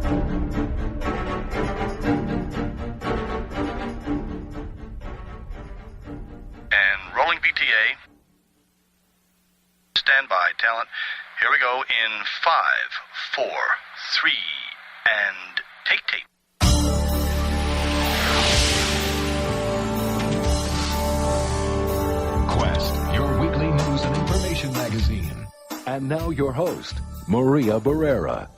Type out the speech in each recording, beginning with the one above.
And rolling PTA. Stand by, talent. Here we go in 5, 4, 3, and take tape. Quest, your weekly news and information magazine. And now your host, Maria Barrera.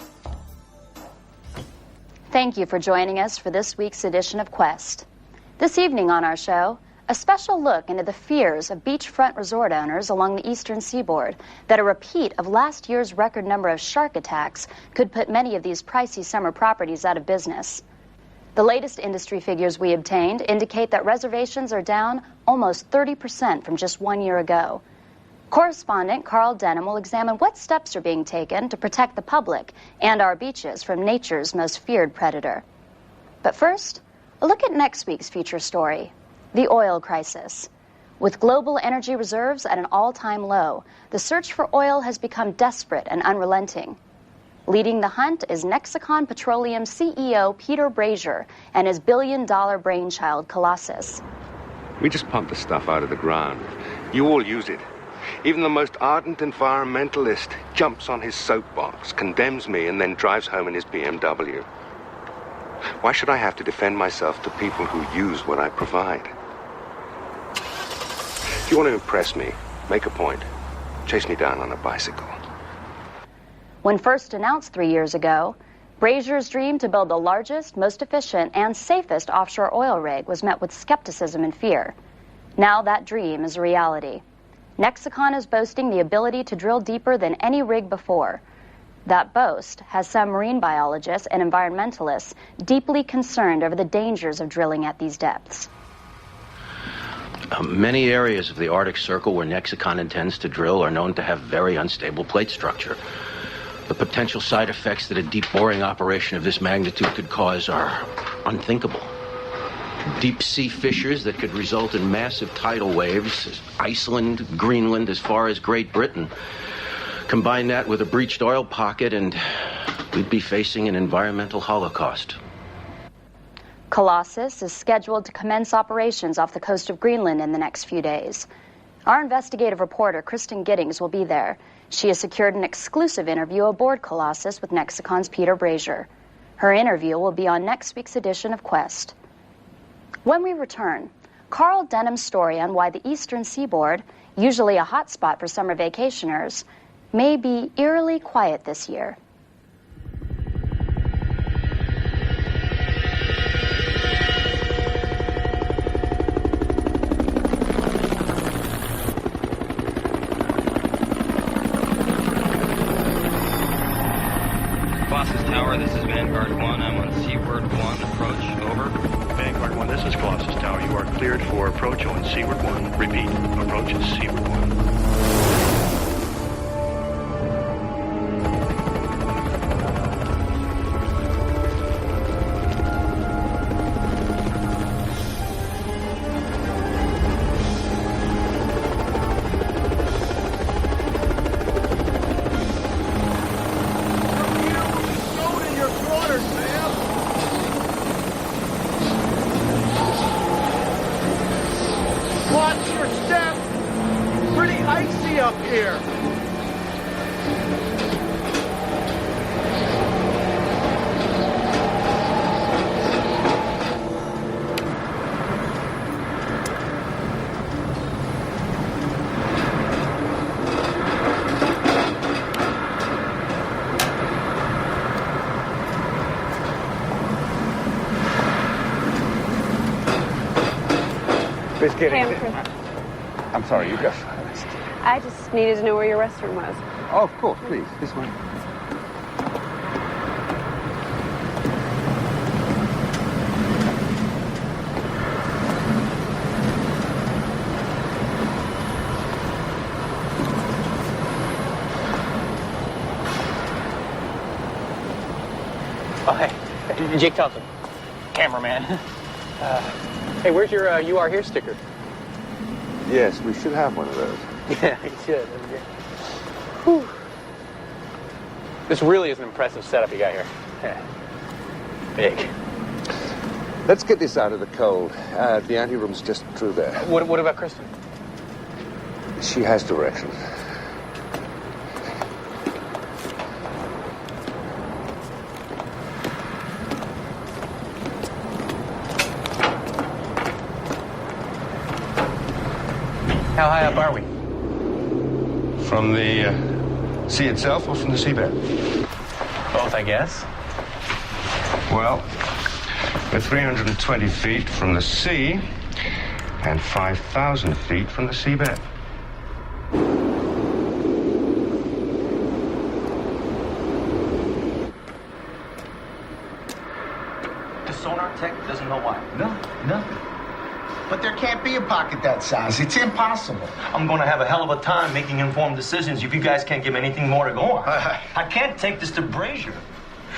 Thank you for joining us for this week's edition of Quest. This evening on our show, a special look into the fears of beachfront resort owners along the eastern seaboard that a repeat of last year's record number of shark attacks could put many of these pricey summer properties out of business. The latest industry figures we obtained indicate that reservations are down almost 30% from just 1 year ago. Correspondent Carl Denham will examine what steps are being taken to protect the public and our beaches from nature's most feared predator. But first, a look at next week's feature story. The oil crisis. With global energy reserves at an all-time low, the search for oil has become desperate and unrelenting. Leading the hunt is Nexicon Petroleum CEO Peter Brazier and his billion-dollar brainchild Colossus. We just pump the stuff out of the ground. You all use it. Even the most ardent environmentalist jumps on his soapbox, condemns me, and then drives home in his BMW. Why should I have to defend myself to people who use what I provide? If you want to impress me, make a point. Chase me down on a bicycle. When first announced 3 years ago, Brazier's dream to build the largest, most efficient, and safest offshore oil rig was met with skepticism and fear. Now that dream is a reality. Nexicon is boasting the ability to drill deeper than any rig before. That boast has some marine biologists and environmentalists deeply concerned over the dangers of drilling at these depths. Many areas of the Arctic Circle where Nexicon intends to drill are known to have very unstable plate structure. The potential side effects that a deep boring operation of this magnitude could cause are unthinkable. Deep sea fissures that could result in massive tidal waves, Iceland, Greenland, as far as Great Britain. Combine that with a breached oil pocket and we'd be facing an environmental holocaust. Colossus is scheduled to commence operations off the coast of Greenland in the next few days. Our investigative reporter, Kristen Giddings, will be there. She has secured an exclusive interview aboard Colossus with Nexicon's Peter Brazier. Her interview will be on next week's edition of Quest. When we return, Carl Denham's story on why the eastern seaboard, usually a hotspot for summer vacationers, may be eerily quiet this year. Colossus Tower, this is Vanguard 1. I'm on Seaward 1. Approach, over. Vanguard 1, this is Colossus Tower. You are cleared for approach on Seaward 1. Repeat, approach is Seaward 1. Hey, I'm sorry, you go first. I just needed to know where your restroom was. Oh, of course, please. This way. Oh, hey. Jake Thompson, cameraman. Hey, where's your You Are Here sticker? Yes, we should have one of those. Yeah, you should. Whew. This really is an impressive setup you got here. Yeah. big. Let's get this out of the cold. The anteroom's just through there. What about Kristen? She has directions. How high up are we? From the sea itself or from the seabed? Both, I guess. Well, we're 320 feet from the sea and 5,000 feet from the seabed. The sonar tech doesn't know why. No, nothing. But there can't be a pocket that size. It's impossible. I'm going to have a hell of a time making informed decisions if you guys can't give me anything more to go on. I can't take this to Brazier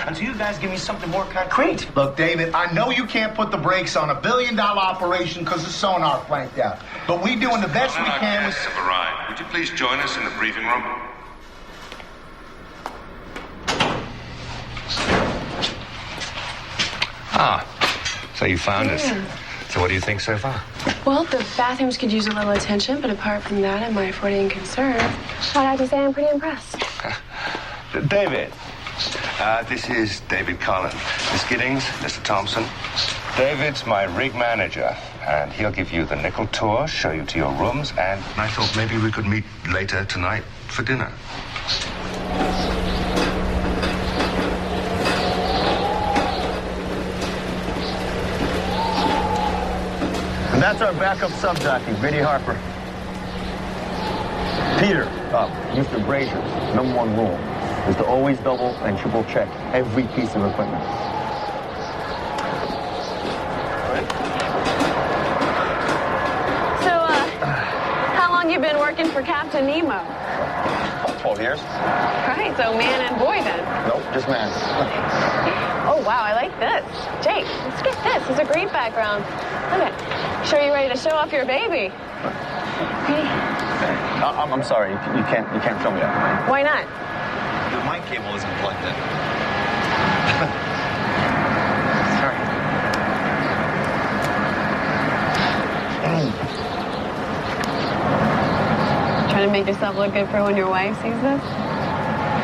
until you guys give me something more concrete. Look, David, I know you can't put the brakes on $1 billion operation because the sonar flanked out. But we doing the best we can with... Have arrived. Would you please join us in the briefing room? Ah, so you found us. So what do you think so far? Well, the bathrooms could use a little attention, but apart from that, am I forwarding concern? I'd have to say I'm pretty impressed. David. This is David Collin. Miss Giddings, Mr. Thompson. David's my rig manager, and he'll give you the nickel tour, show you to your rooms, and I thought maybe we could meet later tonight for dinner. And that's our backup sub-jockey, Biddy Harper. Peter, Mr. Brazier, #1 rule is to always double and triple check every piece of equipment. So, how long you been working for Captain Nemo? 12 years. Right, so man and boy then. Nope, just man. Oh, wow, I like this. Jake, let's get this. It's a great background. Look at it. Sure you ready to show off your baby? Ready? I'm sorry, you can't film yet. Why not? The mic cable isn't plugged in. Sorry. Trying to make yourself look good for when your wife sees this?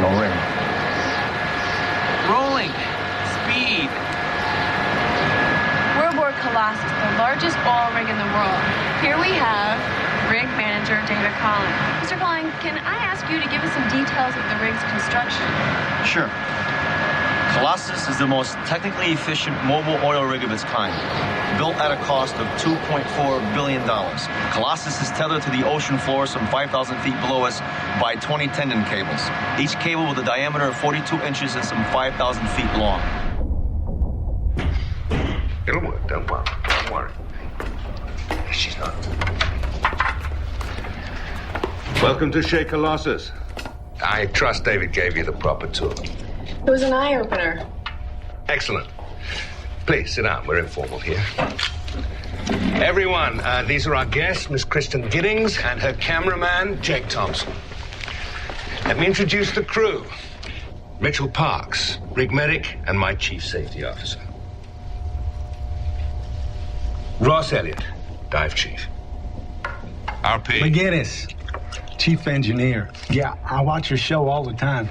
No ring. Rolling. Speed. We're aboard Colossus, the largest oil rig in the world. Here we have rig manager David Collin. Mr. Collin, can I ask you to give us some details of the rig's construction? Sure. Colossus is the most technically efficient mobile oil rig of its kind, built at a cost of $2.4 billion. Colossus is tethered to the ocean floor some 5,000 feet below us by 20 tendon cables, each cable with a diameter of 42 inches and some 5,000 feet long. It'll work, don't worry. She's not. Welcome to Shea Colossus. I trust David gave you the proper tour. It was an eye-opener. Excellent. Please sit down. We're informal here. Everyone, these are our guests, Miss Kristen Giddings and her cameraman, Jake Thompson. Let me introduce the crew. Mitchell Parks, rig medic, and my chief safety officer. Ross Elliott, dive chief. RP. McGinnis, chief engineer. Yeah, I watch your show all the time.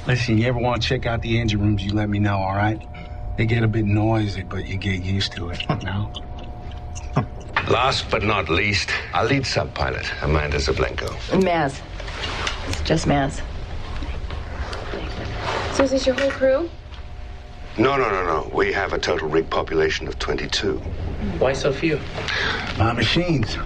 Listen, you ever want to check out the engine rooms, you let me know, all right? They get a bit noisy, but you get used to it, you know? Last but not least, our lead sub-pilot, Amanda Zablenko. Maz. It's just Maz. So is this your whole crew? No. We have a total rig population of 22. Why so few? My machines.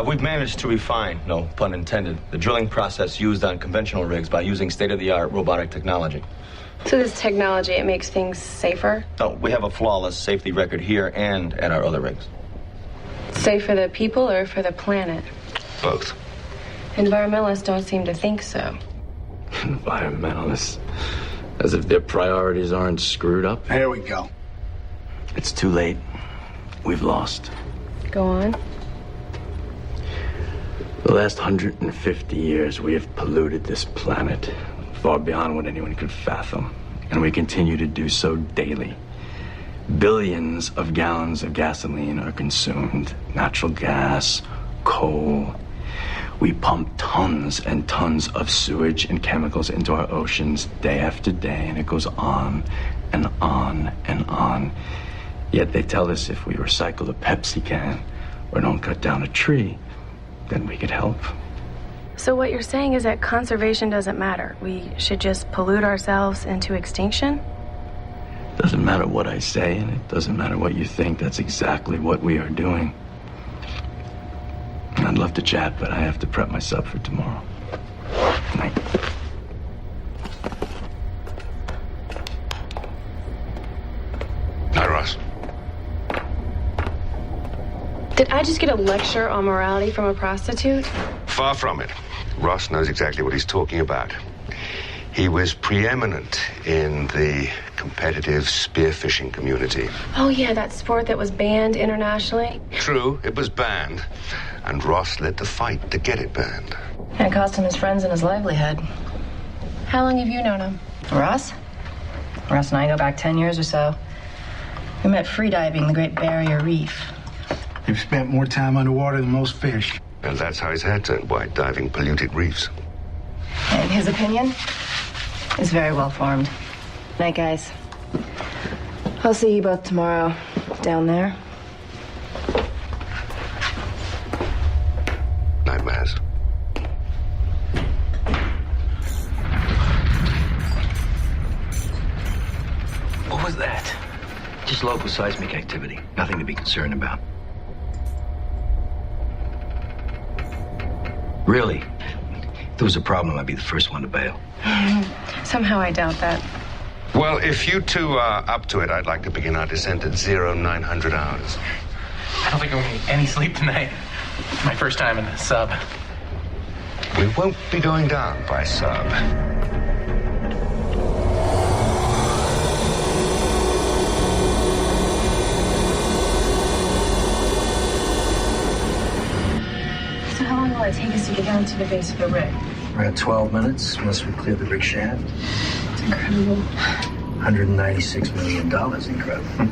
We've managed to refine, no pun intended, the drilling process used on conventional rigs by using state-of-the-art robotic technology. So this technology, it makes things safer? Oh, we have a flawless safety record here and at our other rigs. Safe for the people or for the planet? Both. Environmentalists don't seem to think so. Environmentalists? As if their priorities aren't screwed up? There we go. It's too late. We've lost. Go on. The last 150 years, we have polluted this planet far beyond what anyone could fathom. and we continue to do so daily. Billions of gallons of gasoline are consumed, natural gas, coal. We pump tons and tons of sewage and chemicals into our oceans day after day, and it goes on and on and on. Yet they tell us if we recycle a Pepsi can or don't cut down a tree, then we could help. So what you're saying is that conservation doesn't matter. We should just pollute ourselves into extinction? Doesn't matter what I say, and it doesn't matter what you think. That's exactly what we are doing. I'd love to chat, but I have to prep myself for tomorrow. Night. Hi, Ross. Did I just get a lecture on morality from a prostitute? Far from it. Ross knows exactly what he's talking about. He was preeminent in the competitive spearfishing community. Oh, yeah, that sport that was banned internationally. True, it was banned, and Ross led the fight to get it banned. And it cost him his friends and his livelihood. How long have you known him? Ross? Ross and I go back 10 years or so. We met freediving the Great Barrier Reef. You've spent more time underwater than most fish. And that's how his hair turned white, diving polluted reefs. In his opinion, is very well formed. Night, guys. I'll see you both tomorrow down there. Night, Maz. What was that? Just local seismic activity. Nothing to be concerned about. Really? If there was a problem, I'd be the first one to bail. Somehow I doubt that. Well, if you two are up to it, I'd like to begin our descent at 0900 hours. I don't think I'm going to get any sleep tonight. It's my first time in the sub. We won't be going down by sub. So how long will it take us to get down to the base of the rig? Around 12 minutes, once we clear the rig shaft. It's incredible. $196 million, incredible.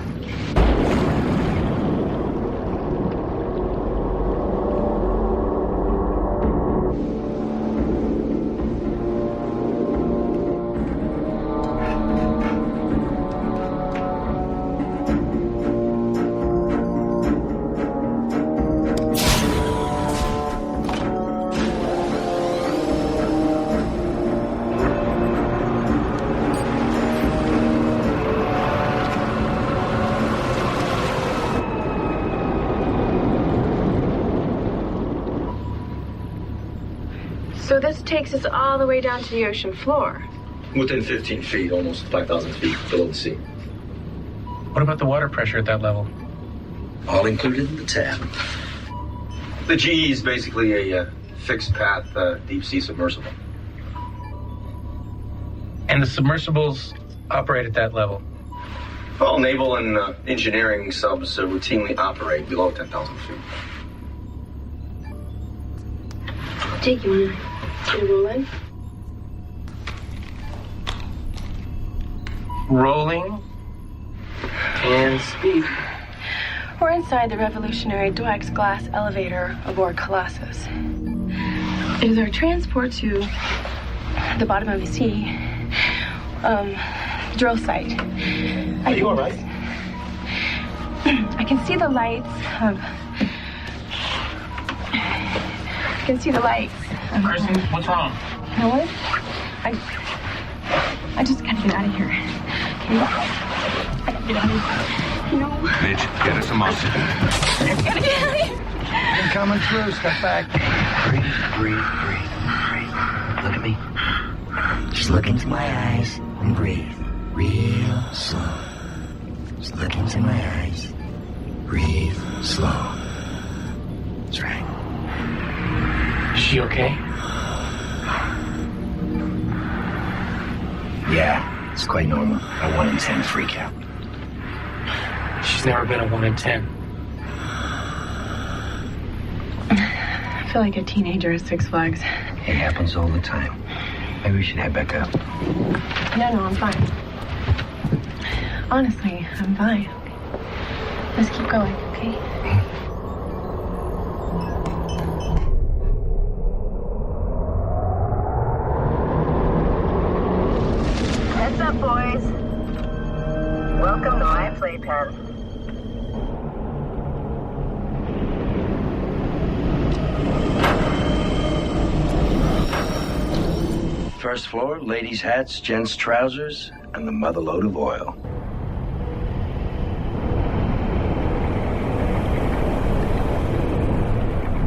So this takes us all the way down to the ocean floor. Within 15 feet, almost 5,000 feet below the sea. What about the water pressure at that level? All included in the tab. The GE is basically a fixed path deep sea submersible. And the submersibles operate at that level? All naval and engineering subs routinely operate below 10,000 feet. Jake, you want to roll in? Rolling and speed. We're inside the revolutionary Dweck's glass elevator aboard Colossus. It is our transport to the bottom of the sea drill site. Are you all right? I can see the lights of... I can see the lights. Kristen, what's wrong? You know what? I just gotta get out of here. Okay? I gotta get out of here. You know? Midge, get us some oxygen. I gotta get out of here. I'm coming through. Step back. Breathe. Look at me. Just look into my eyes and breathe. Real slow. Just look into my eyes. Breathe slow. That's right. Is she okay? Yeah, it's quite normal. A 1 in 10 freak out. She's never been a 1 in 10. I feel like a teenager at Six Flags. It happens all the time. Maybe we should head back up. No, I'm fine. Honestly, I'm fine. Let's keep going, okay? Heads up, boys. Welcome to my playpen. First floor, ladies' hats, gents' trousers, and the mother load of oil.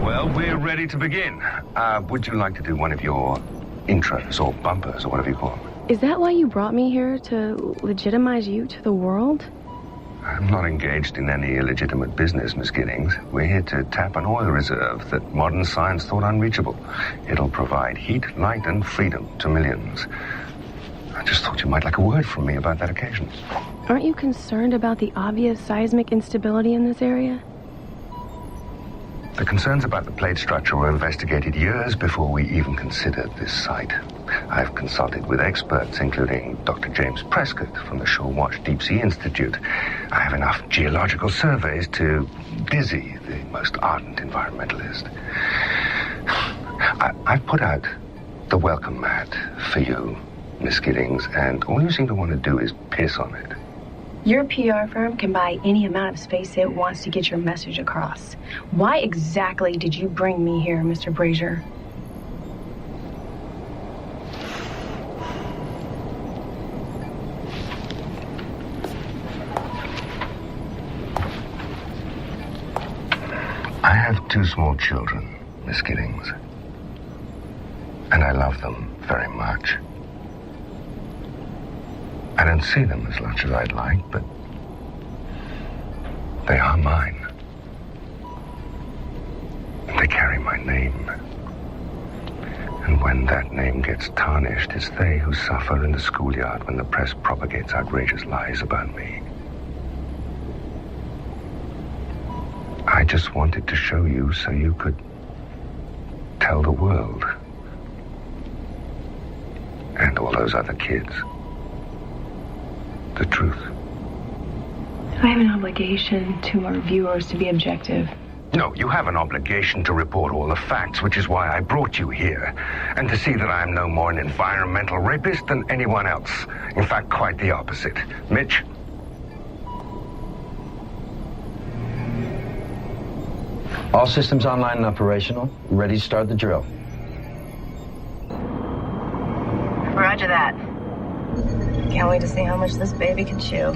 Well, we're ready to begin. Would you like to do one of your intros or bumpers or whatever you call them? Is that why you brought me here, to legitimize you to the world? I'm not engaged in any illegitimate business, Miss Giddings. We're here to tap an oil reserve that modern science thought unreachable. It'll provide heat, light, and freedom to millions. I just thought you might like a word from me about that occasion. Aren't you concerned about the obvious seismic instability in this area? The concerns about the plate structure were investigated years before we even considered this site. I've consulted with experts, including Dr. James Prescott from the Shore Watch Deep Sea Institute. I have enough geological surveys to dizzy the most ardent environmentalist. I've put out the welcome mat for you, Miss Giddings, and all you seem to want to do is piss on it. Your PR firm can buy any amount of space it wants to get your message across. Why exactly did you bring me here, Mr. Brazier? I have 2 small children, Miss Giddings, and I love them very much. I don't see them as much as I'd like, but they are mine. And they carry my name. And when that name gets tarnished, it's they who suffer in the schoolyard when the press propagates outrageous lies about me. I just wanted to show you so you could tell the world. And all those other kids. The truth. I have an obligation to our viewers to be objective. No, you have an obligation to report all the facts, which is why I brought you here. And to see that I am no more an environmental rapist than anyone else. In fact, quite the opposite. Mitch? All systems online and operational. Ready to start the drill. Roger that. Can't wait to see how much this baby can chew.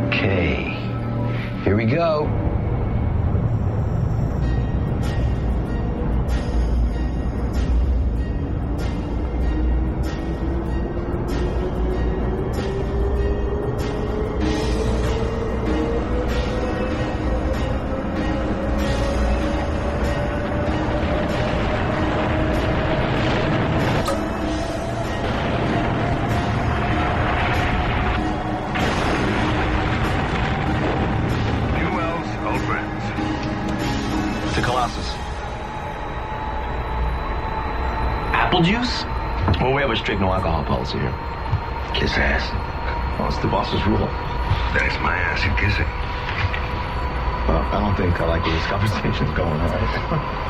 Okay. Here we go. Juice? Well, we have a strict no alcohol policy here. Kiss ass. Well, it's the boss's rule. That is my ass you're kissing. Well, I don't think I like where this conversation's going, all right?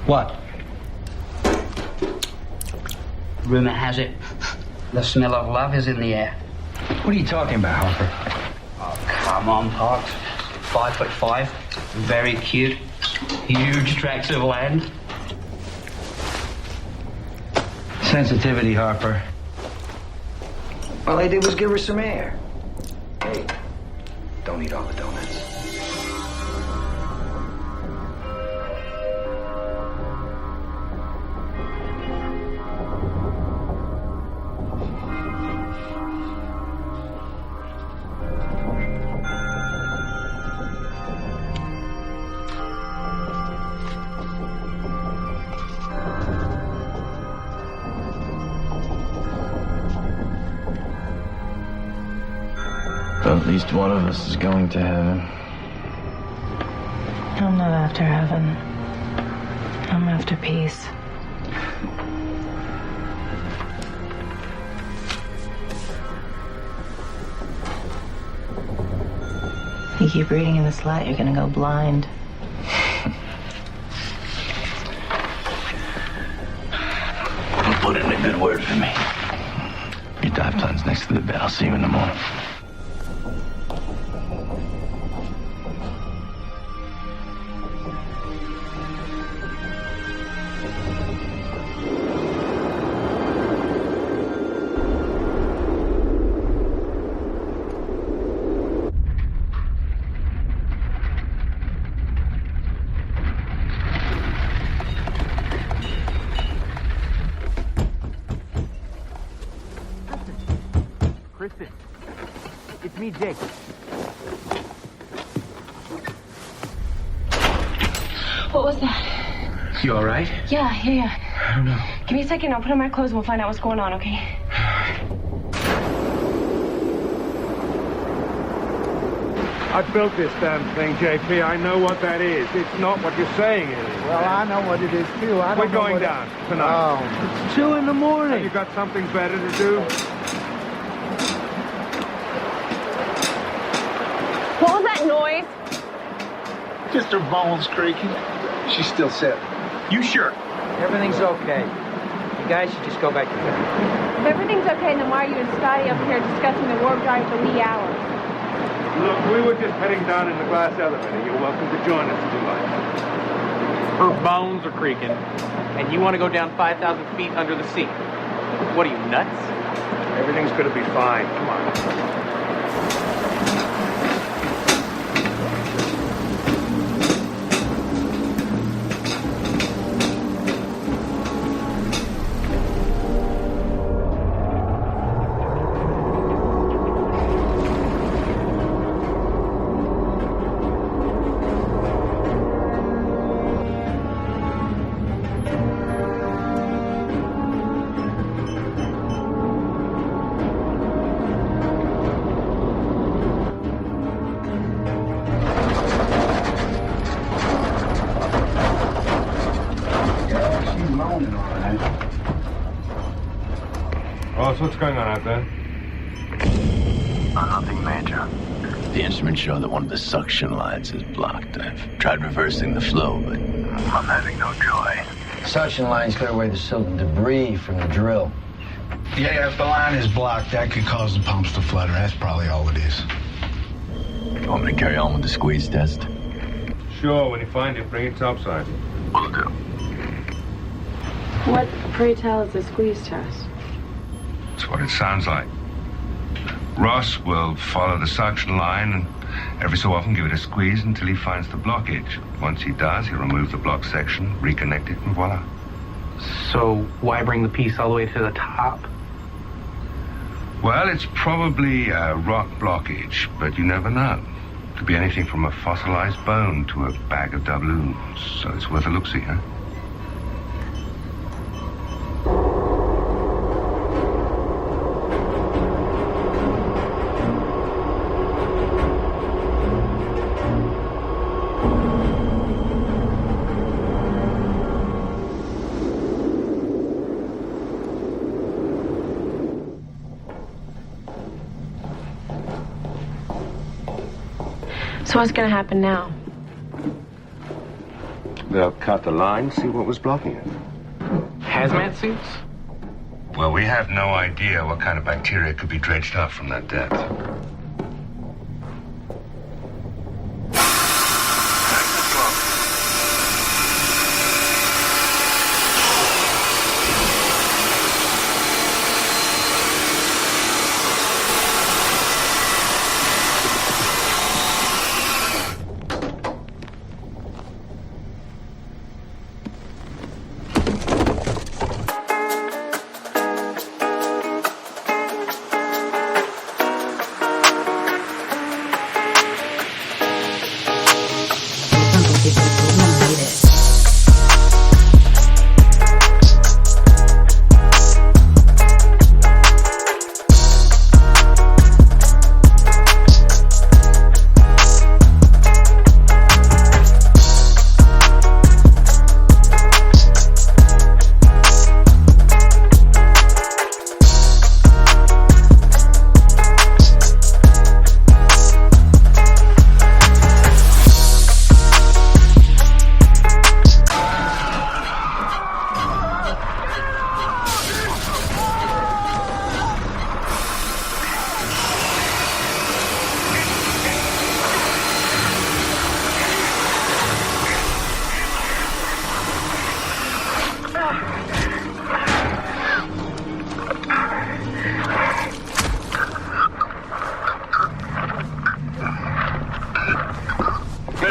What? Rumor has it, the smell of love is in the air. What are you talking about, Harper? Oh, come on, Parks. 5'5", very cute, huge tracts of land. Sensitivity, Harper. All I did was give her some air. Hey, don't eat all the donuts. At least one of us is going to heaven. I'm not after heaven. I'm after peace. You keep reading in this light, you're gonna go blind. Put in a good word for me. Your dive plan's next to the bed. I'll see you in the morning. It's me, Jake. What was that? You all right? Yeah. I don't know. Give me a second. I'll put on my clothes and we'll find out what's going on, okay? I built this damn thing, JP. I know what that is. It's not what you're saying it is. Well, I know what it is, too. We're going down tonight. Oh, it's 2 in the morning. Have you got something better to do? What was that noise? Just her bones creaking. She's still set. You sure? Everything's okay. You guys should just go back to bed. If everything's okay, then why are you and Scotty up here discussing the warp drive at the wee hours? Look, we were just heading down in the glass elevator. You're welcome to join us if you like. Her bones are creaking, and you want to go down 5,000 feet under the sea. What are you, nuts? Everything's going to be fine. Come on. Ross, what's going on out there? Nothing major. The instruments show that one of the suction lines is blocked. I've tried reversing the flow, but I'm having no joy. Suction lines clear away the silt and debris from the drill. Yeah, if the line is blocked, that could cause the pumps to flutter. That's probably all it is. You want me to carry on with the squeeze test? Sure, when you find it, bring it topside. Will do. What, pray tell, is the squeeze test? That's what it sounds like. Ross will follow the suction line and every so often give it a squeeze until he finds the blockage. Once he does, he'll remove the block section, reconnect it, and voila. So why bring the piece all the way to the top? Well, it's probably a rock blockage, but you never know. Could be anything from a fossilized bone to a bag of doubloons, so it's worth a look-see, huh? So what's going to happen now? They'll cut the line, see what was blocking it. Hazmat suits? Well, we have no idea what kind of bacteria could be dredged up from that depth.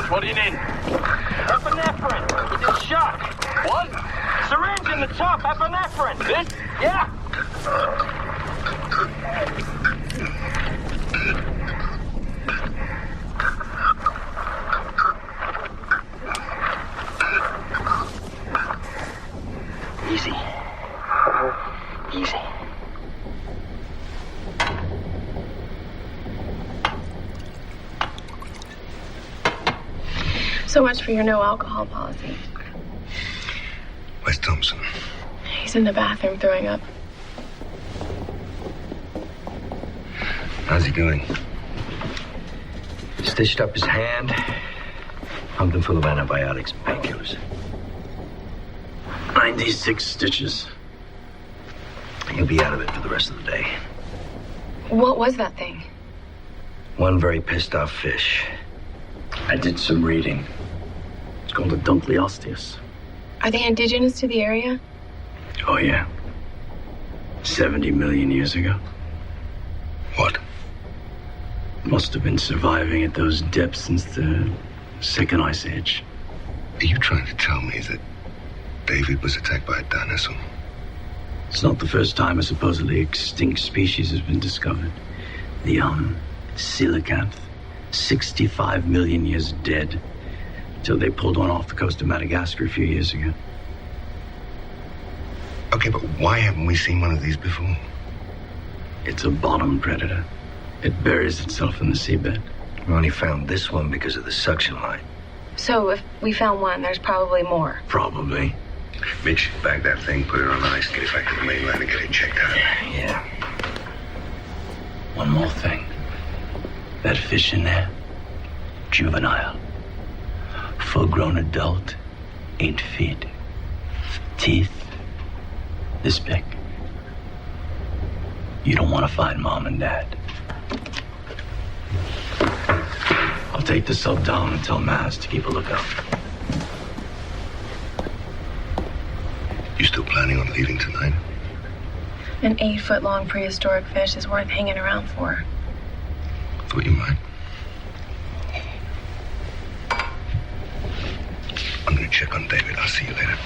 What do you need? Epinephrine. He's in shock. What? Syringe in the top. Epinephrine. This? Yeah. Easy. Easy. So much for your no alcohol policy. Where's Thompson? He's in the bathroom throwing up. How's he doing? Stitched up his hand, pumped him full of antibiotics and painkillers. 96 stitches. He'll be out of it for the rest of the day. What was that thing? One very pissed off fish. I did some reading. It's called a Dunkleosteus. Are they indigenous to the area? Oh, yeah. 70 million years ago. What? Must have been surviving at those depths since the second ice age. Are you trying to tell me that David was attacked by a dinosaur? It's not the first time a supposedly extinct species has been discovered. The, coelacanth. 65 million years dead. Until they pulled one off the coast of Madagascar a few years ago. Okay, but why haven't we seen one of these before? It's a bottom predator. It buries itself in the seabed. We only found this one because of the suction line. So if we found one, there's probably more. Probably. Mitch, bag that thing, put it on ice, get it back to the mainland and get it checked out. Yeah. One more thing. That fish in there, juvenile. Full-grown adult, 8 feet. Teeth, this big. You don't want to find Mom and Dad. I'll take the sub down and tell Maz to keep a lookout. You still planning on leaving tonight? An 8-foot-long prehistoric fish is worth hanging around for. Thought you might. I'm gonna check on David. I'll see you later.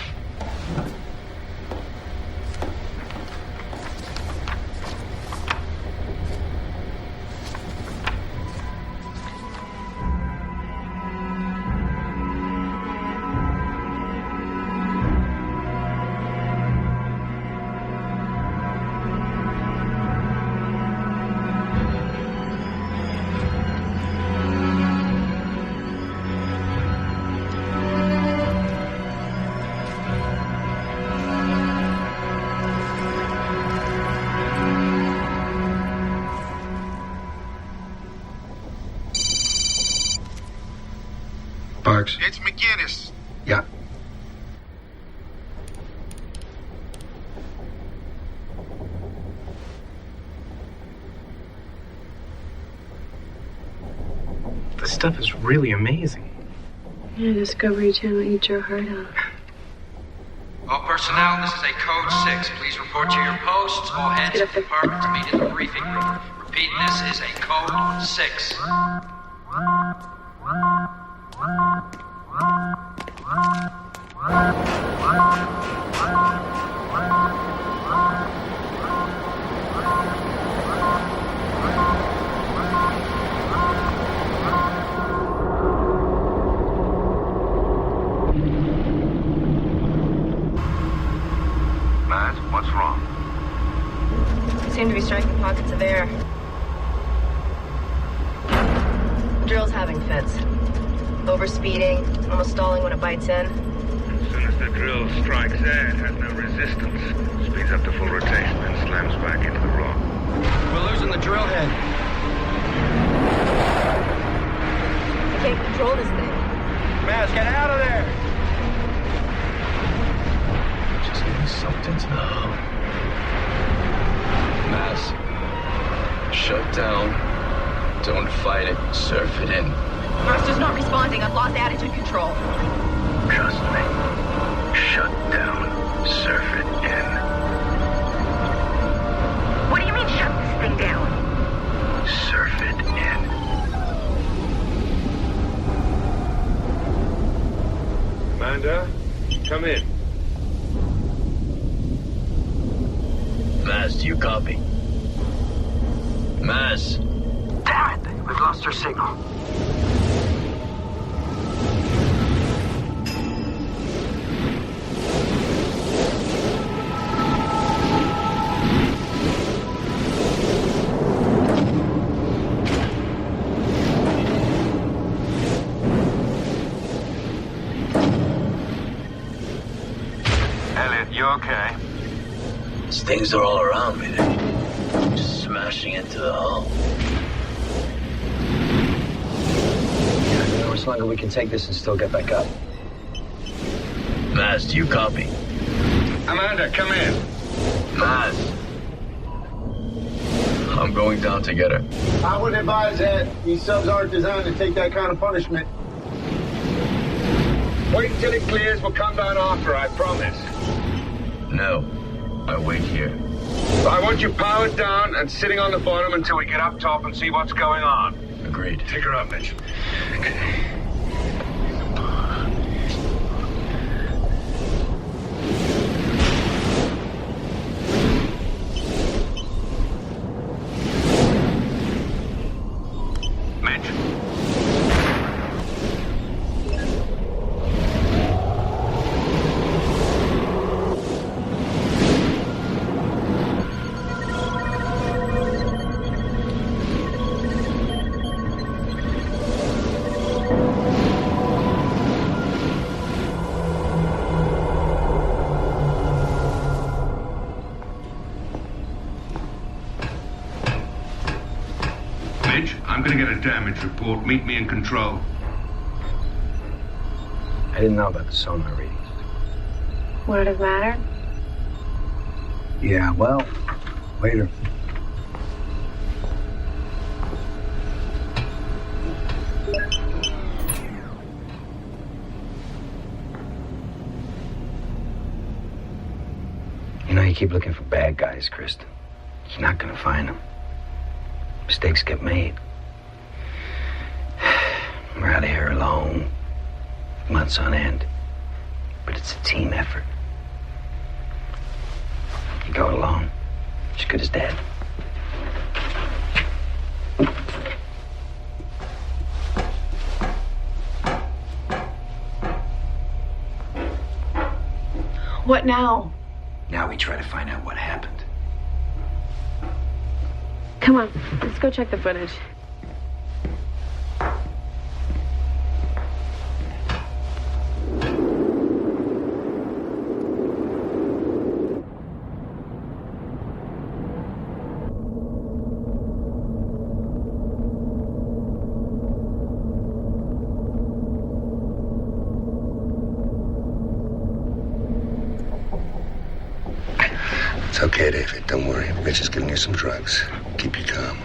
It's McGinnis. Yeah. stuff is really amazing. Yeah, Discovery Channel eat your heart out. All personnel, this is a code 6. Please report to your posts. All heads of department to meet in the briefing room. Repeat, this is a code 6. Matt, what's wrong? We seem to be striking pockets of air. Drill's having fits. Overspeeding, almost stalling when it bites in. As soon as the drill strikes air, it has no resistance. Speeds up to full rotation and slams back into the rock. We're losing the drill head. I can't control this thing. Maz, get out of there! Just getting sucked into the hull. Mass. Shut down. Don't fight it. Surf it in. Thruster's not responding. I've lost attitude control. Trust me. Shut down. Surf it in. What do you mean shut this thing down? Surf it in. Amanda, come in. Maz, do you copy? Maz. Damn it! We've lost our signal. Elliot, you okay? These things are all around me. They're just smashing into the hull. You know, it's longer we can take this and still get back up. Maz, do you copy? Amanda, come in. Maz. I'm going down to get her. I wouldn't advise that. These subs aren't designed to take that kind of punishment. Wait until it clears. We'll come down after, I promise. No. I wait here. I want you powered down and sitting on the bottom until we get up top and see what's going on. Agreed. Take her up, Mitch. Okay. I'm gonna get a damage report. Meet me in control. I didn't know about the sonar readings. Would it have mattered? Yeah, well, later. You know, you keep looking for bad guys, Kristen. You're not gonna find them. Mistakes get made. We're out of here alone, months on end. But it's a team effort. You go alone, as good as dead. What now? Now we try to find out what happened. Come on, let's go check the footage. It's okay, David. Don't worry. Mitch is giving you some drugs. Keep you calm.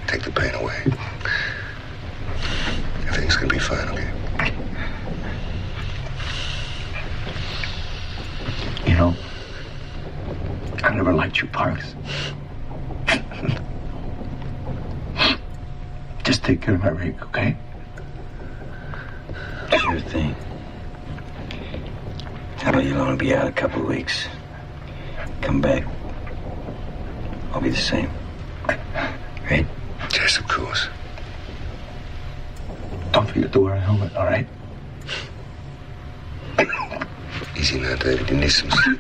Take the pain away. Everything's gonna be fine, okay? You know, I never liked you, Parks. Just take care of my rig, okay? Sure thing. How about you only be out a couple of weeks? Come back. I'll be the same. Right? Yes, of course. Don't forget to wear a helmet, all right? Easy now, David. You need some sleep.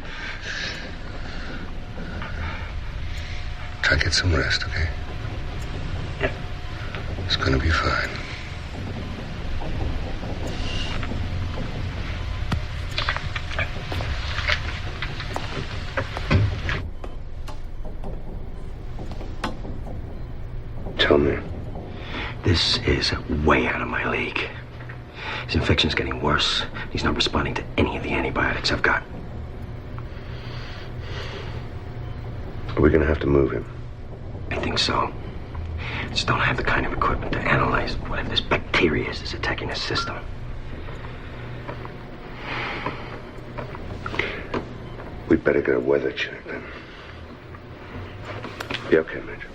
Try to get some rest, okay? Yeah. It's gonna be fine. Tell me. This is way out of my league. His infection's getting worse. He's not responding to any of the antibiotics I've got. Are we gonna have to move him? I think so. I just don't have the kind of equipment to analyze whatever this bacteria is that's attacking his system. We'd better get a weather check then. Yeah, okay, Major.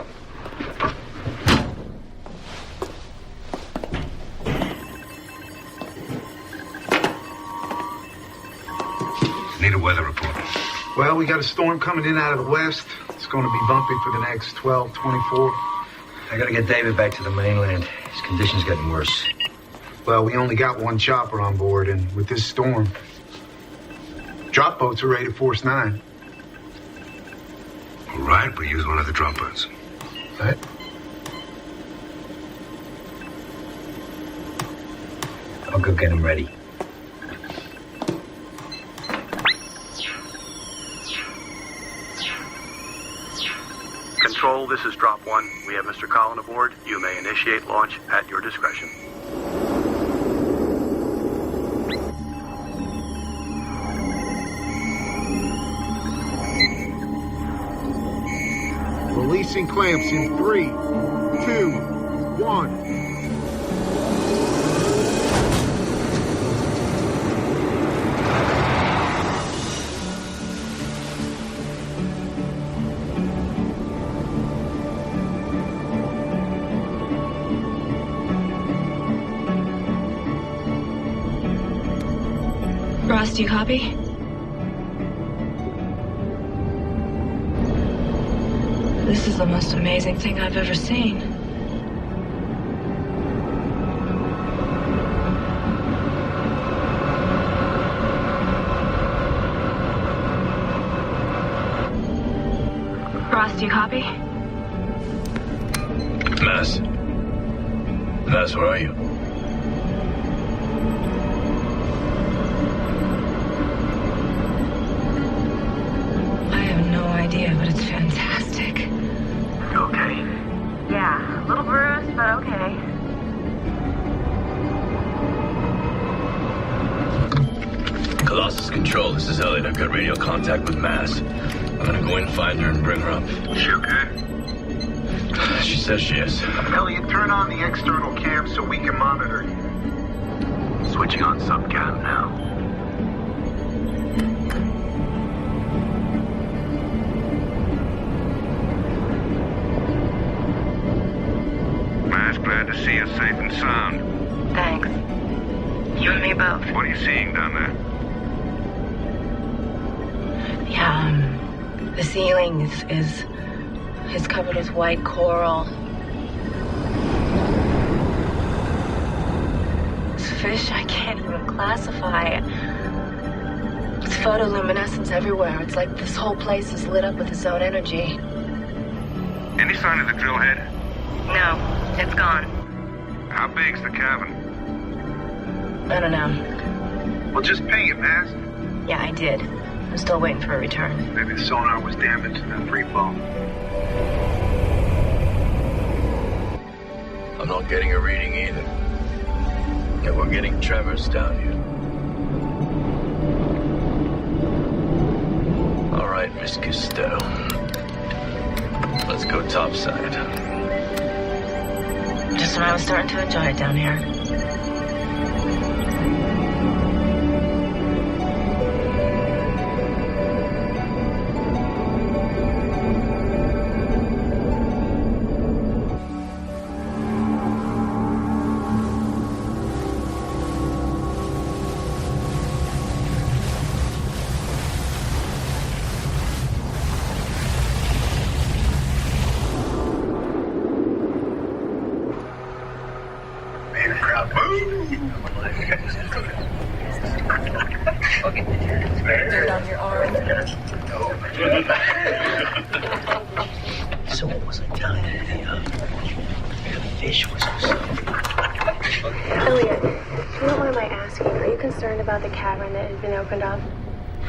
Need a weather report. Well, we got a storm coming in out of the west. It's going to be bumpy for the next 12, 24. I gotta get David back to the mainland. His condition's getting worse. Well, we only got one chopper on board, and with this storm, drop boats are rated force 9. All right, we'll use one of the drop boats. Right. I'll go get him ready. Control, this is Drop 1. We have Mr. Collin aboard. You may initiate launch at your discretion. Releasing clamps in 3, 2, 1. Ross, do you copy? This is the most amazing thing I've ever seen. Ross, do you copy? Mass. Mass, where are you? But it's fantastic. You okay? Yeah, a little bruised, but okay. Colossus Control, this is Elliot. I've got radio contact with Mass. I'm gonna go in, find her, and bring her up. She okay? She says she is. Elliot, turn on the external cam so we can monitor you. Switching on subcam now. Glad to see you safe and sound. Thanks. You and me both. What are you seeing down there? Yeah, the ceiling is covered with white coral. It's fish I can't even classify. It's photoluminescence everywhere. It's like this whole place is lit up with its own energy. Any sign of the drill head? No, it's gone. How big's the cavern? I don't know. Well, just ping it, Mass. Yeah, I did. I'm still waiting for a return. Maybe the sonar was damaged in that free fall. I'm not getting a reading either. Yeah, we're getting tremors down here. All right, Miss Costello. Let's go topside. Just when I was starting to enjoy it down here. So what was I telling you? The fish was so... Elliot, if you don't mind my asking, are you concerned about the cavern that has been opened up?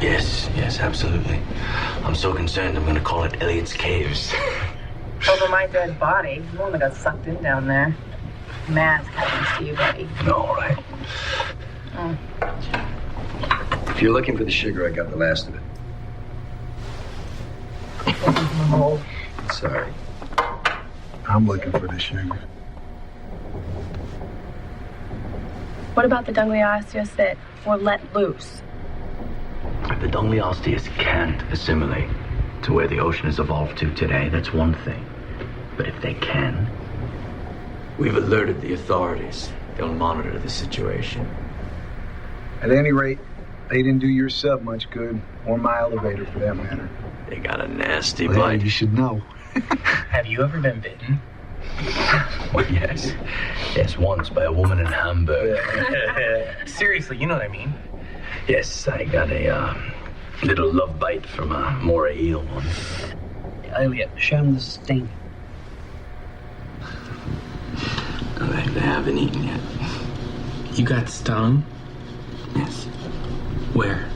Yes, absolutely. I'm so concerned I'm gonna call it Elliot's Caves. Over my dead body. The one that got sucked in down there. Matt's happens to you, buddy. No, right. Oh. If you're looking for the sugar, I got the last of it. Sorry. I'm looking for the sugar. What about the Dungliastius that were let loose? If the Dungliastius can't assimilate to where the ocean has evolved to today, that's one thing. But if they can, we've alerted the authorities. They'll monitor the situation. At any rate, they didn't do your sub much good, or my elevator for that matter. They got a nasty Well, bite. you should know. Have you ever been bitten? Well, yes. Yes, once by a woman in Hamburg. Seriously, you know what I mean. Yes, I got a little love bite from a moray eel once. Elliot, show him the sting. They haven't eaten yet. You got stung? Yes. Where?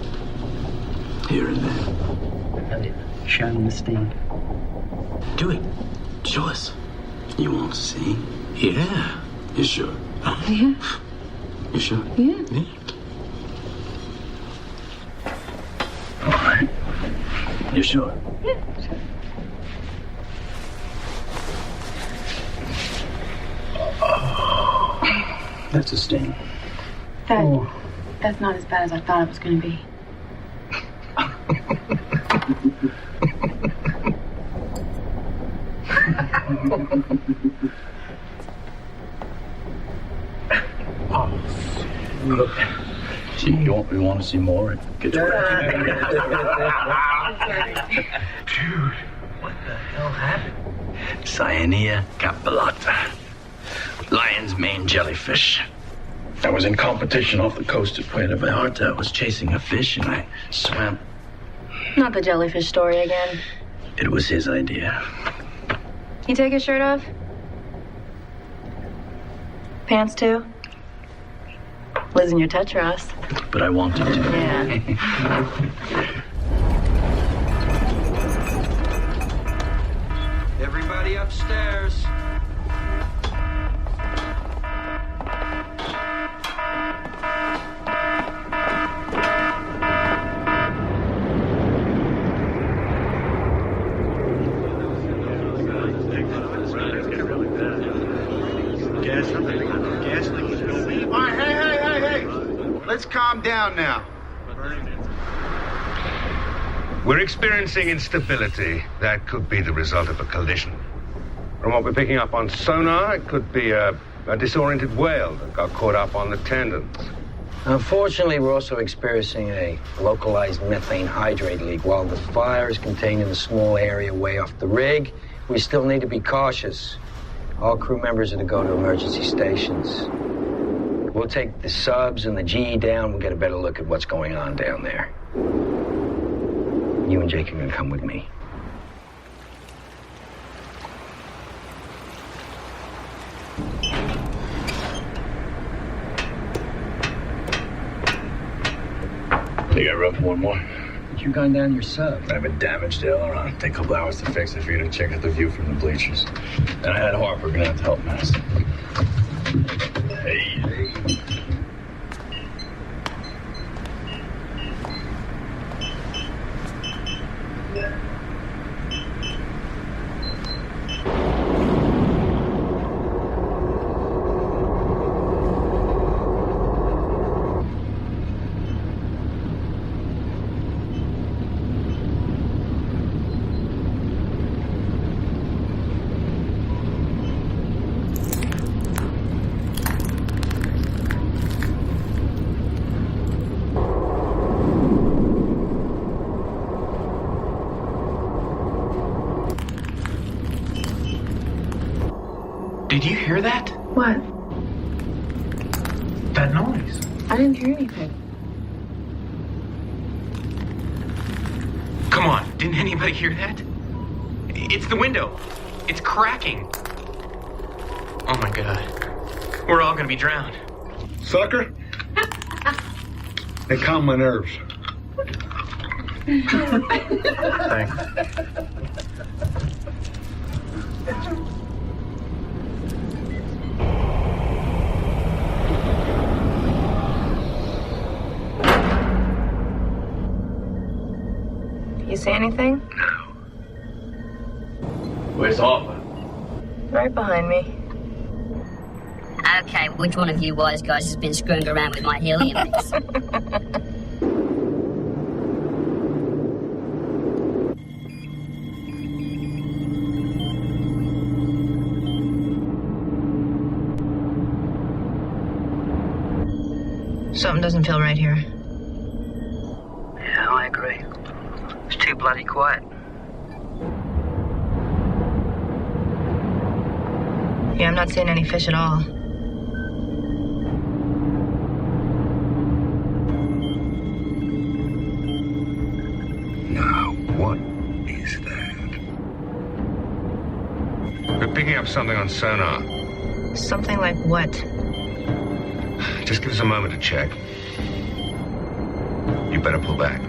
Here and there. Elliot, show him the sting. Do it. Show us. You want to see? Yeah. You sure? Yeah. You sure? Yeah. All right. You sure? Yeah, sure. That's a sting. That's not as bad as I thought it was going to be. See, you want to see more? Get Dude, what the hell happened? Cyanea capillata. Lion's mane jellyfish. I was in competition off the coast of Puerto Vallarta. I was chasing a fish and I swam. Not the jellyfish story again. It was his idea. You take your shirt off? Pants too? Losing your touch, Ross. But I wanted to. Yeah. Everybody upstairs. Hey. Let's calm down now. We're experiencing instability. That could be the result of a collision. From what we're picking up on sonar, it could be a disoriented whale that got caught up on the tendons. Unfortunately, we're also experiencing a localized methane hydrate leak. While the fire is contained in a small area way off the rig, we still need to be cautious. All crew members are to go to emergency stations. We'll take the subs and the GE down. We'll get a better look at what's going on down there. You and Jake are going to come with me. Think I rough one more? You're going down your sub. I have a damaged aileron. Take a couple hours to fix it for you to check out the view from the bleachers. And I had Harper gonna have to help us. Hey. Did you hear that? What? That noise. I didn't hear anything. Come on, Didn't anybody hear that? It's the window. It's cracking. Oh my God. We're all gonna be drowned. Sucker? They calm my nerves. Thanks. You see anything? Where's Harper? Right behind me. Okay, which one of you wise guys has been screwing around with my helium mix? Something doesn't feel right here. Yeah, I agree. It's too bloody quiet. Yeah, I'm not seeing any fish at all. Now, what is that? We're picking up something on sonar. Something like what? Just give us a moment to check. You better pull back.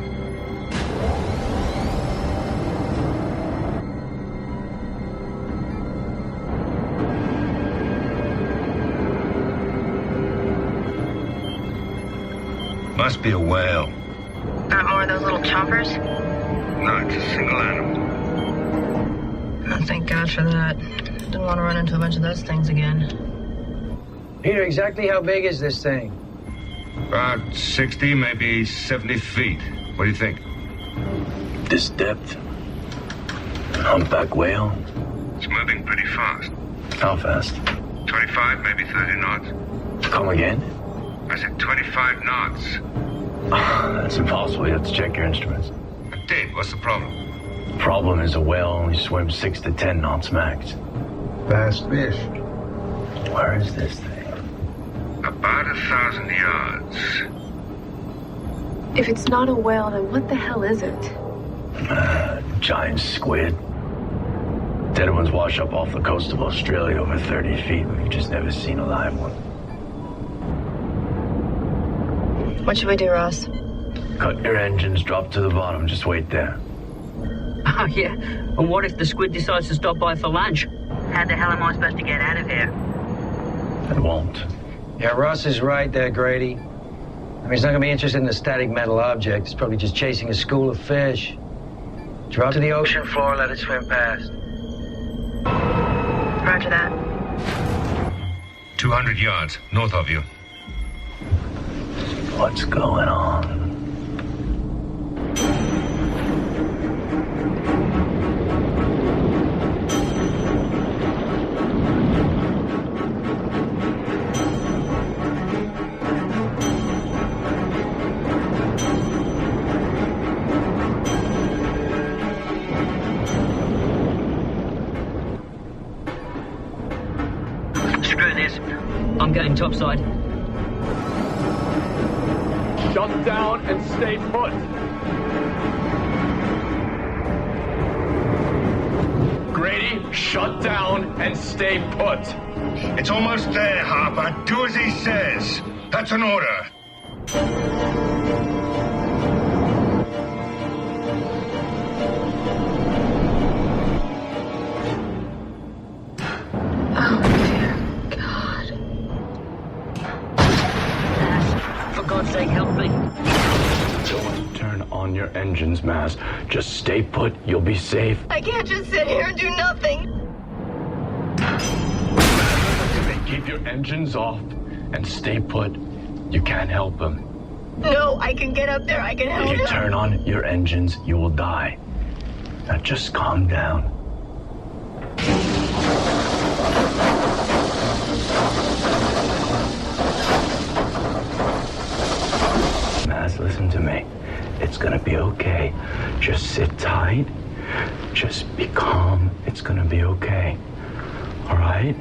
Must be a whale. Not more of those little chompers? No, it's a single animal. Oh, thank God for that. Didn't want to run into a bunch of those things again. Peter, exactly how big is this thing? About 60, maybe 70 feet. What do you think? This depth? Humpback whale? It's moving pretty fast. How fast? 25, maybe 30 knots. Come again? I said 25 knots. That's impossible. You have to check your instruments. I did. What's the problem? Problem is a whale only swims 6 to 10 knots max. Fast fish. Where is this thing? About 1,000 yards. If it's not a whale, then what the hell is it? Giant squid. Dead ones wash up off the coast of Australia over 30 feet. We've just never seen a live one. What should we do, Ross? Cut your engines, drop to the bottom. Just wait there. Oh, yeah. And what if the squid decides to stop by for lunch? How the hell am I supposed to get out of here? It won't. Yeah, Ross is right there, Grady. I mean, he's not gonna be interested in a static metal object. He's probably just chasing a school of fish. Drop to the ocean floor, let it swim past. Roger that. 200 yards, north of you. What's going on? Screw this. I'm going topside. Shut down and stay put. Grady, shut down and stay put. It's almost there, Harper. Do as he says. That's an order. Oh, dear God. For God's sake, help me. Don't turn on your engines, Maz. Just stay put. You'll be safe. I can't just sit here and do nothing. Keep your engines off and stay put. You can't help him. No, I can get up there. I can help If you him. turn on your engines, you will die. Now just calm down. Maz, listen to me. It's gonna be okay. Just sit tight. Just be calm. It's gonna be okay. All right?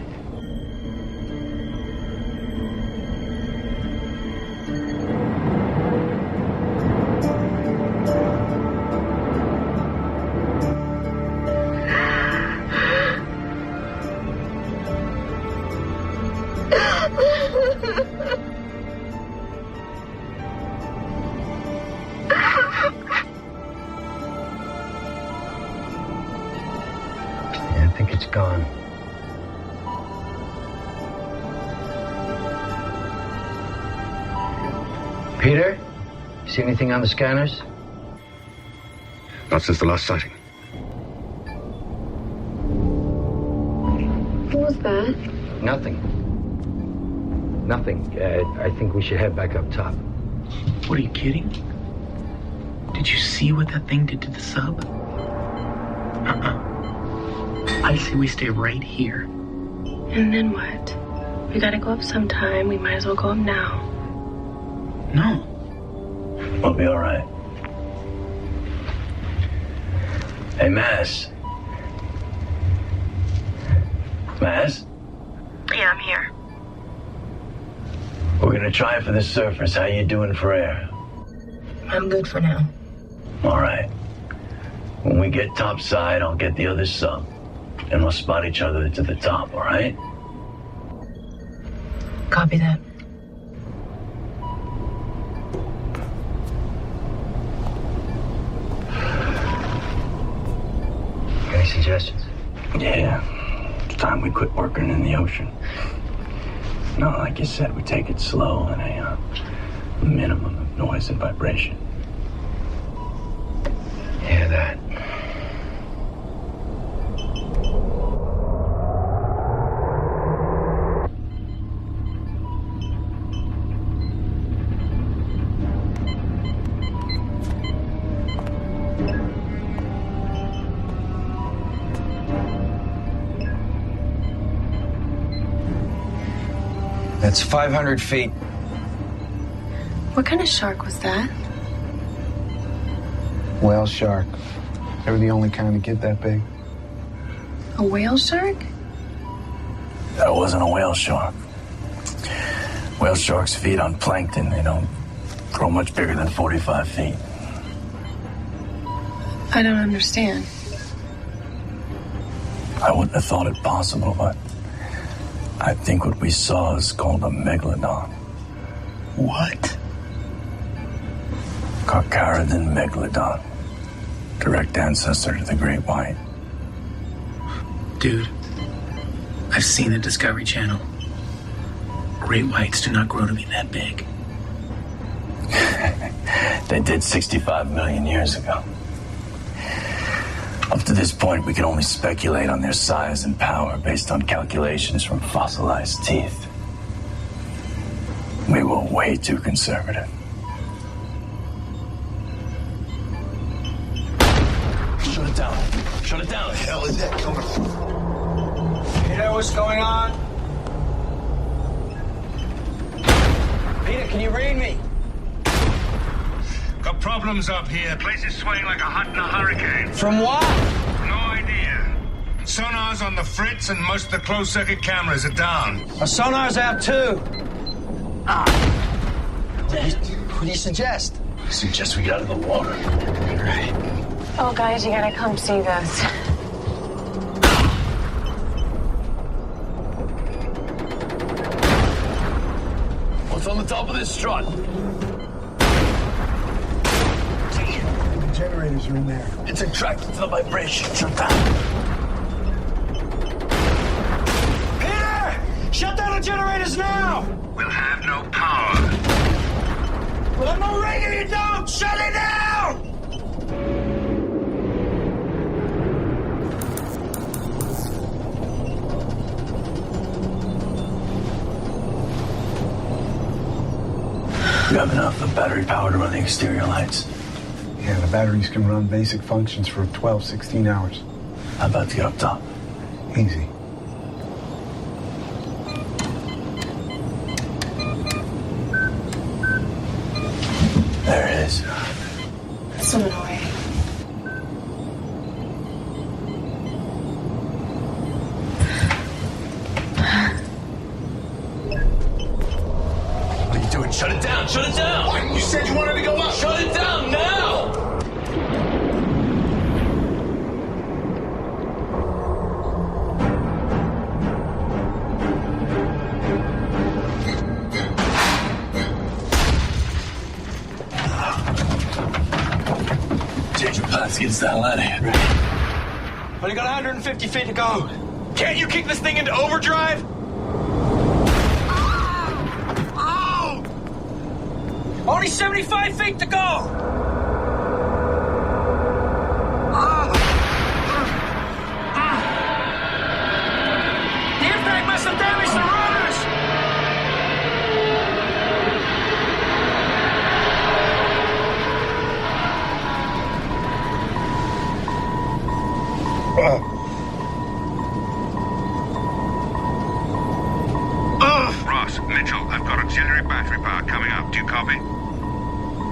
think it's gone. Peter, see anything on the scanners? Not since the last sighting. What was that? Nothing. Nothing. I think we should head back up top. What, are you kidding? Did you see what that thing did to the sub? I say we stay right here. And then what? We gotta go up sometime. We might as well go up now. No. We'll be all right. Hey, Maz. Maz? Yeah, I'm here. We're gonna try for the surface. How you doing for air? I'm good for now. All right. When we get topside, I'll get the other sub. And we'll spot each other to the top, all right? Copy that. Any suggestions? Yeah. It's time we quit working in the ocean. No, like you said, we take it slow and a minimum of noise and vibration. Hear that? That's 500 feet. What kind of shark was that? Whale shark. They're the only kind that get that big. A whale shark? That wasn't a whale shark. Whale sharks feed on plankton. They don't grow much bigger than 45 feet. I don't understand. I wouldn't have thought it possible, but I think what we saw is called a megalodon. What? Carcharodon megalodon. Direct ancestor to the great white. Dude, I've seen the Discovery Channel. Great whites do not grow to be that big. They did 65 million years ago. Up to this point, we can only speculate on their size and power based on calculations from fossilized teeth. We were way too conservative. Shut it down. Shut it down. What the hell is that coming from? Peter, what's going on? Peter, can you read me? Got problems up here. Place is swaying like a hut in a hurricane. From what? No idea. Sonar's on the fritz and most of the closed-circuit cameras are down. Our sonar's out too. What do you suggest? I suggest we get out of the water. Right. Oh, guys, you gotta come see this. What's on the top of this strut? The generators are in there. It's attracted to the vibration. Shut down. Peter! Shut down the generators now! We'll have no power. Well, I'm no rig if you don't! Shut it down! You have enough of battery power to run the exterior lights? Yeah, the batteries can run basic functions for 12, 16 hours. How about to get up top? Easy. There it is. Swimming away. What are you doing? Shut it down! Shut it down! What? You said you wanted to go up. Shut it down now! Change your plans, get us the hell out of here. Only got 150 feet to go. Can't you kick this thing into overdrive? Oh! Only 75 feet to go! The impact must have damaged the rotors! Ross, Mitchell, I've got auxiliary battery power coming up. Do you copy?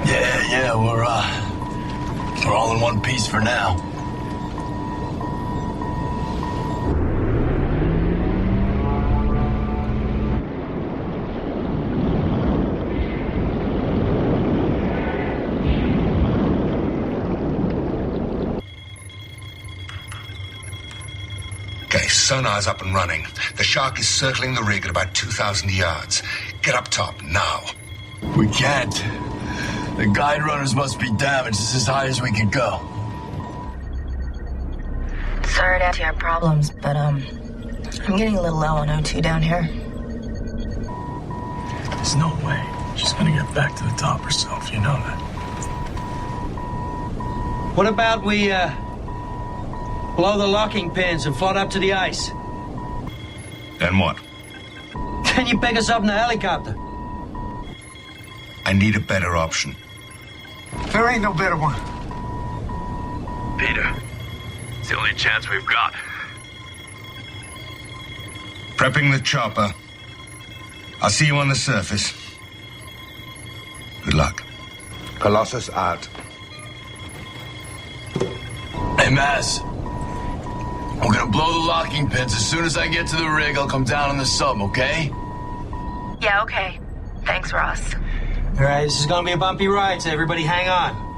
Yeah, we're all in one piece for now. Okay, sonar's up and running. The shark is circling the rig at about 2,000 yards. Get up top, now. We can't. The guide runners must be damaged. It's as high as we can go. Sorry to add to your problems, but, I'm getting a little low on O2 down here. There's no way she's gonna get back to the top herself, you know that. What about we, blow the locking pins and float up to the ice? Then what? Can you pick us up in a helicopter? I need a better option. There ain't no better one. Peter, it's the only chance we've got. Prepping the chopper. I'll see you on the surface. Good luck. Colossus out. Hey, Maz. We're gonna blow the locking pins. As soon as I get to the rig, I'll come down on the sub, okay? Yeah, okay. Thanks, Ross. All right, this is gonna be a bumpy ride, so everybody hang on.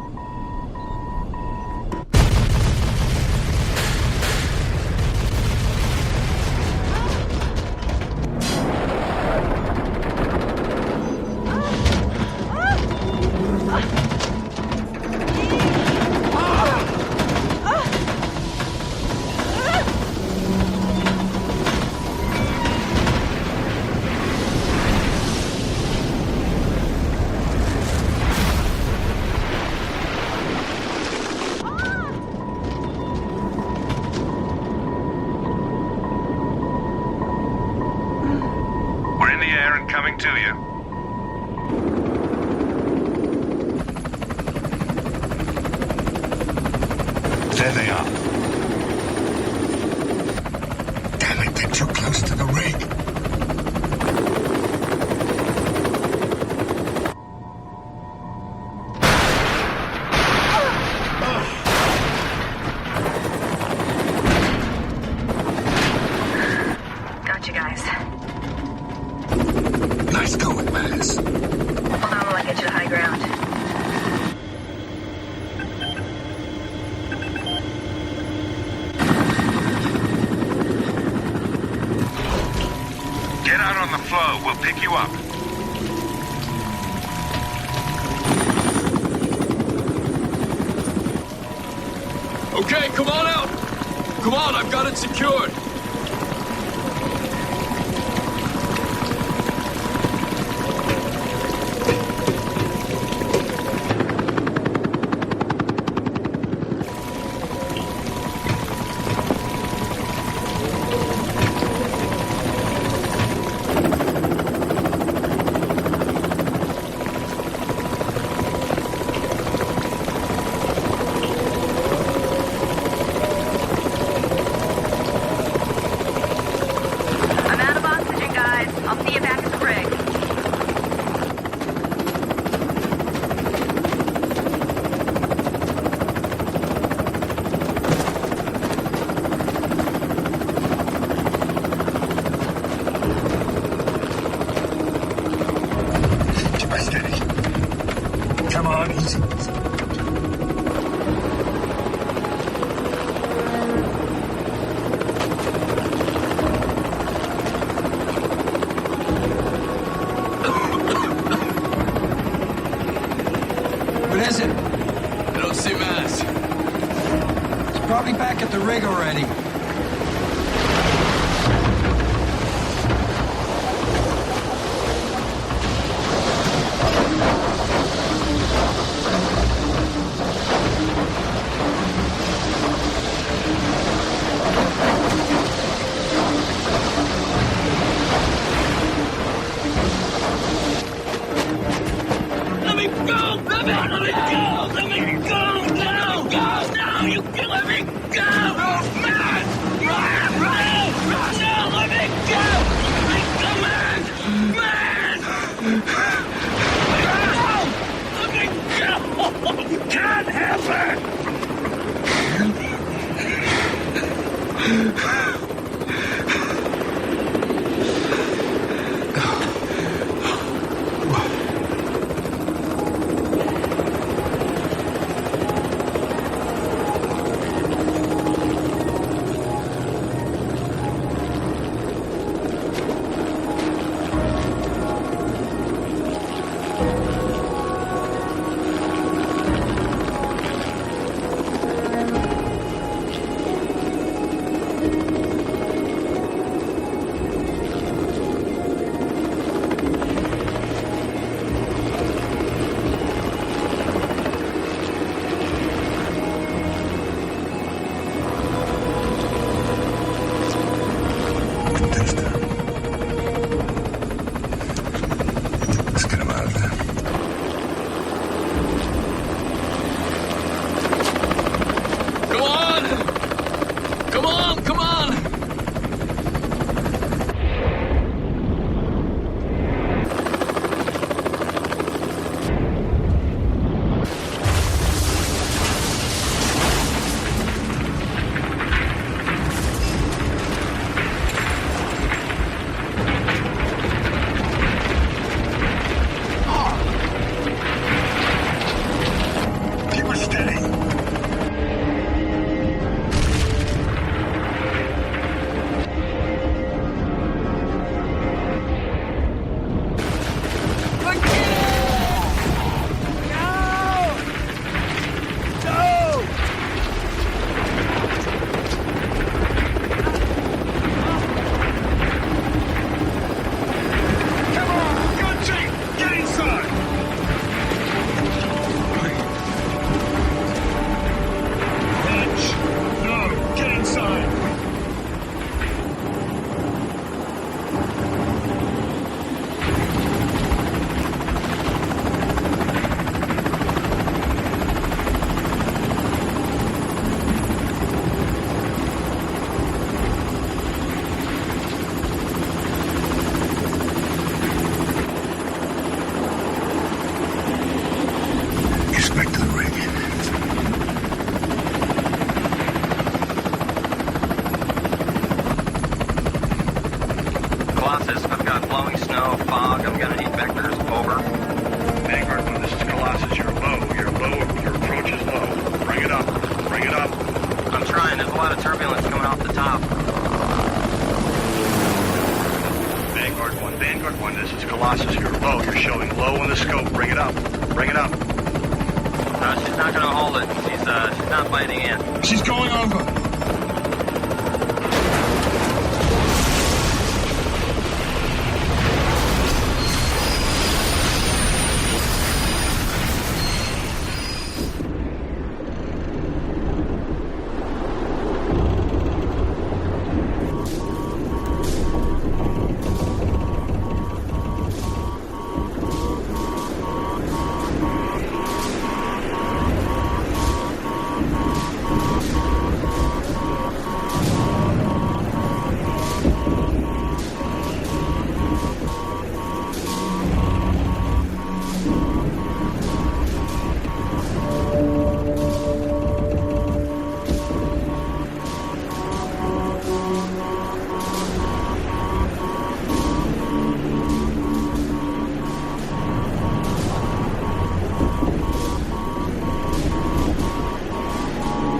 Coming to you. There they are. Damn it, they're too close to the rig. Got you guys. Nice going, Maz. Hold on while I get you to high ground. Get out on the floe. We'll pick you up. Okay, come on out. Come on, I've got it secured. the rig already.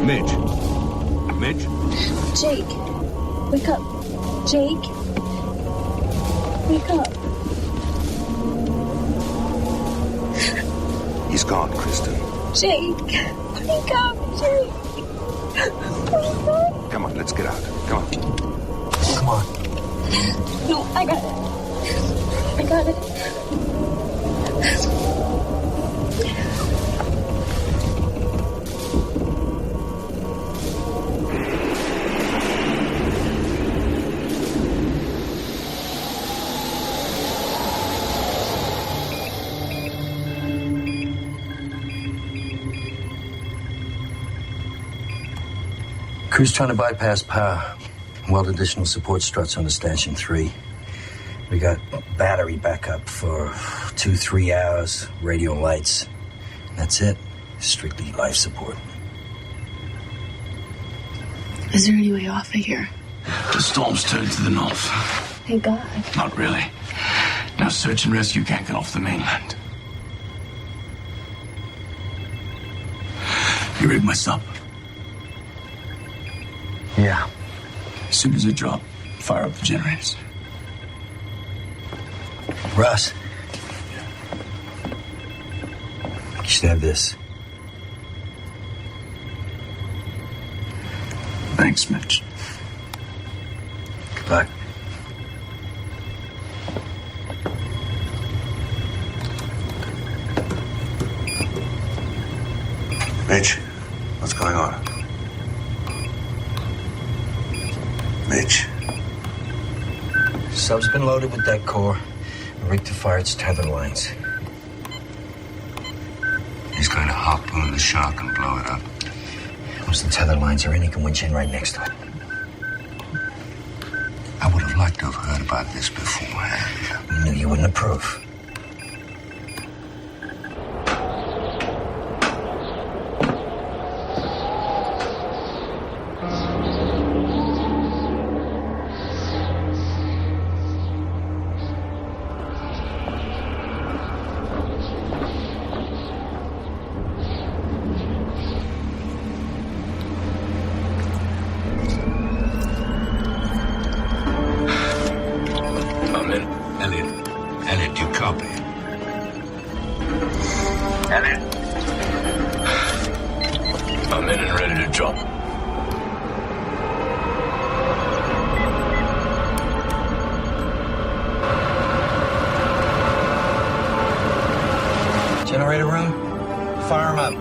Mitch. Mitch? Jake. Wake up. Jake. Wake up. He's gone, Kristen. Jake. Wake up, Jake. Wake up. I got it. I got it. Crew's trying to bypass power. Weld additional support struts on the stanchion 3. We got battery backup for 2-3 hours, radio lights. That's it. Strictly life support. Is there any way off of here? The storm's turned to the north. Thank God. Not really. Now search and rescue can't get off the mainland. You rig my sub? Yeah. As soon as it drop, fire up the generators. Russ. You should have this. Thanks, Mitch. Good luck. Mitch, what's going on? Mitch. Sub's been loaded with deck core and rigged to fire its tether lines. He's going to harpoon the shark and blow it up. Once the tether lines are in, he can winch in right next to it. I would have liked to have heard about this beforehand. I knew you wouldn't approve. Elliot, you copy? Elliot. I'm in and ready to drop. Generator room? Fire 'em up.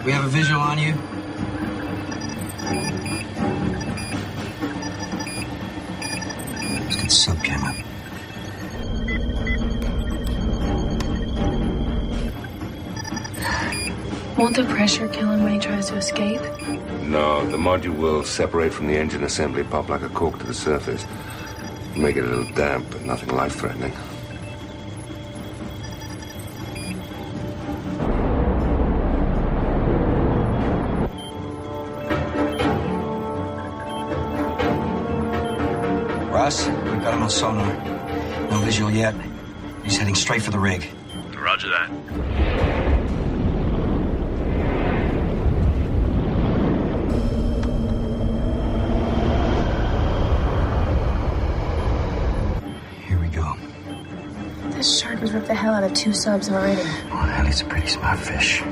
We have a visual on you. Let's get the sub cam up. Won't the pressure kill him when he tries to escape? No, the module will separate from the engine assembly, pop like a cork to the surface. Make it a little damp, but nothing life-threatening. Ross, we've got him on sonar. No visual yet. He's heading straight for the rig. Roger that. Here we go. This shark has ripped the hell out of 2 subs already. Oh, Ellie's a pretty smart fish.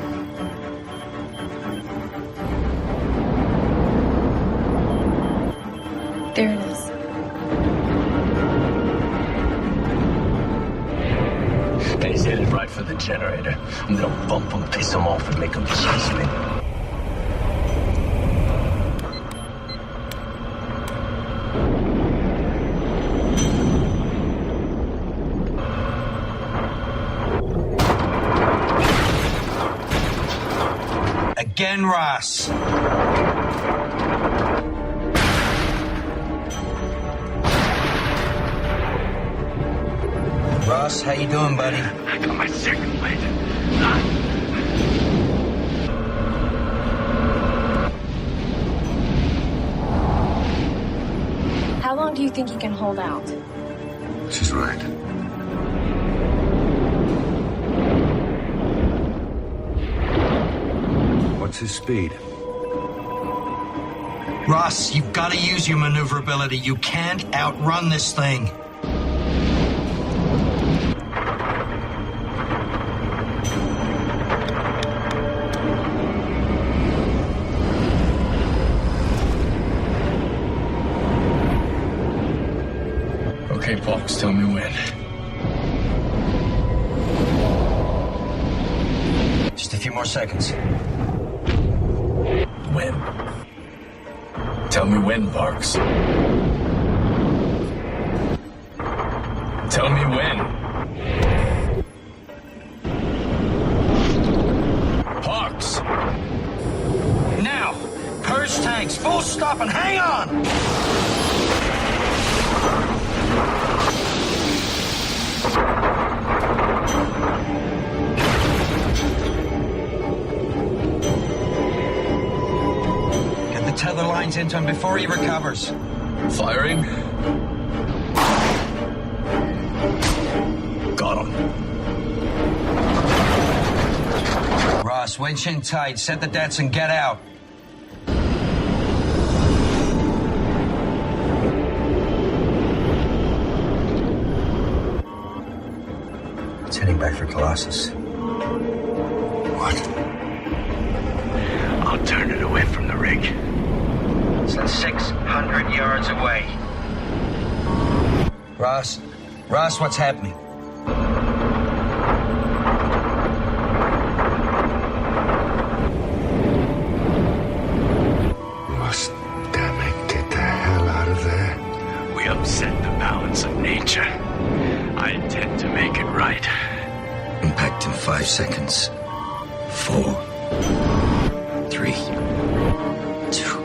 There it is. He's headed right for the generator. I'm gonna bump him, piss him off, and make him chase me. Again, Ross. Ross, how you doing, buddy? I got my second blade. How long do you think he can hold out? She's right. What's his speed? Ross, you've got to use your maneuverability. You can't outrun this thing. few more seconds. When? Tell me when, Parks. Tell me when. Parks! Now! Purge tanks, full stop, and hang on! Get the tether lines into him before he recovers. Firing? Got him. Ross, winch in tight, set the debts, and get out. It's heading back for Colossus. What? I'll turn it away from the rig. It's 600 yards away. Ross, what's happening? Ross, damn it, get the hell out of there. We upset the balance of nature. I intend to make it right. Impact in 5 seconds. 4, 3, 2.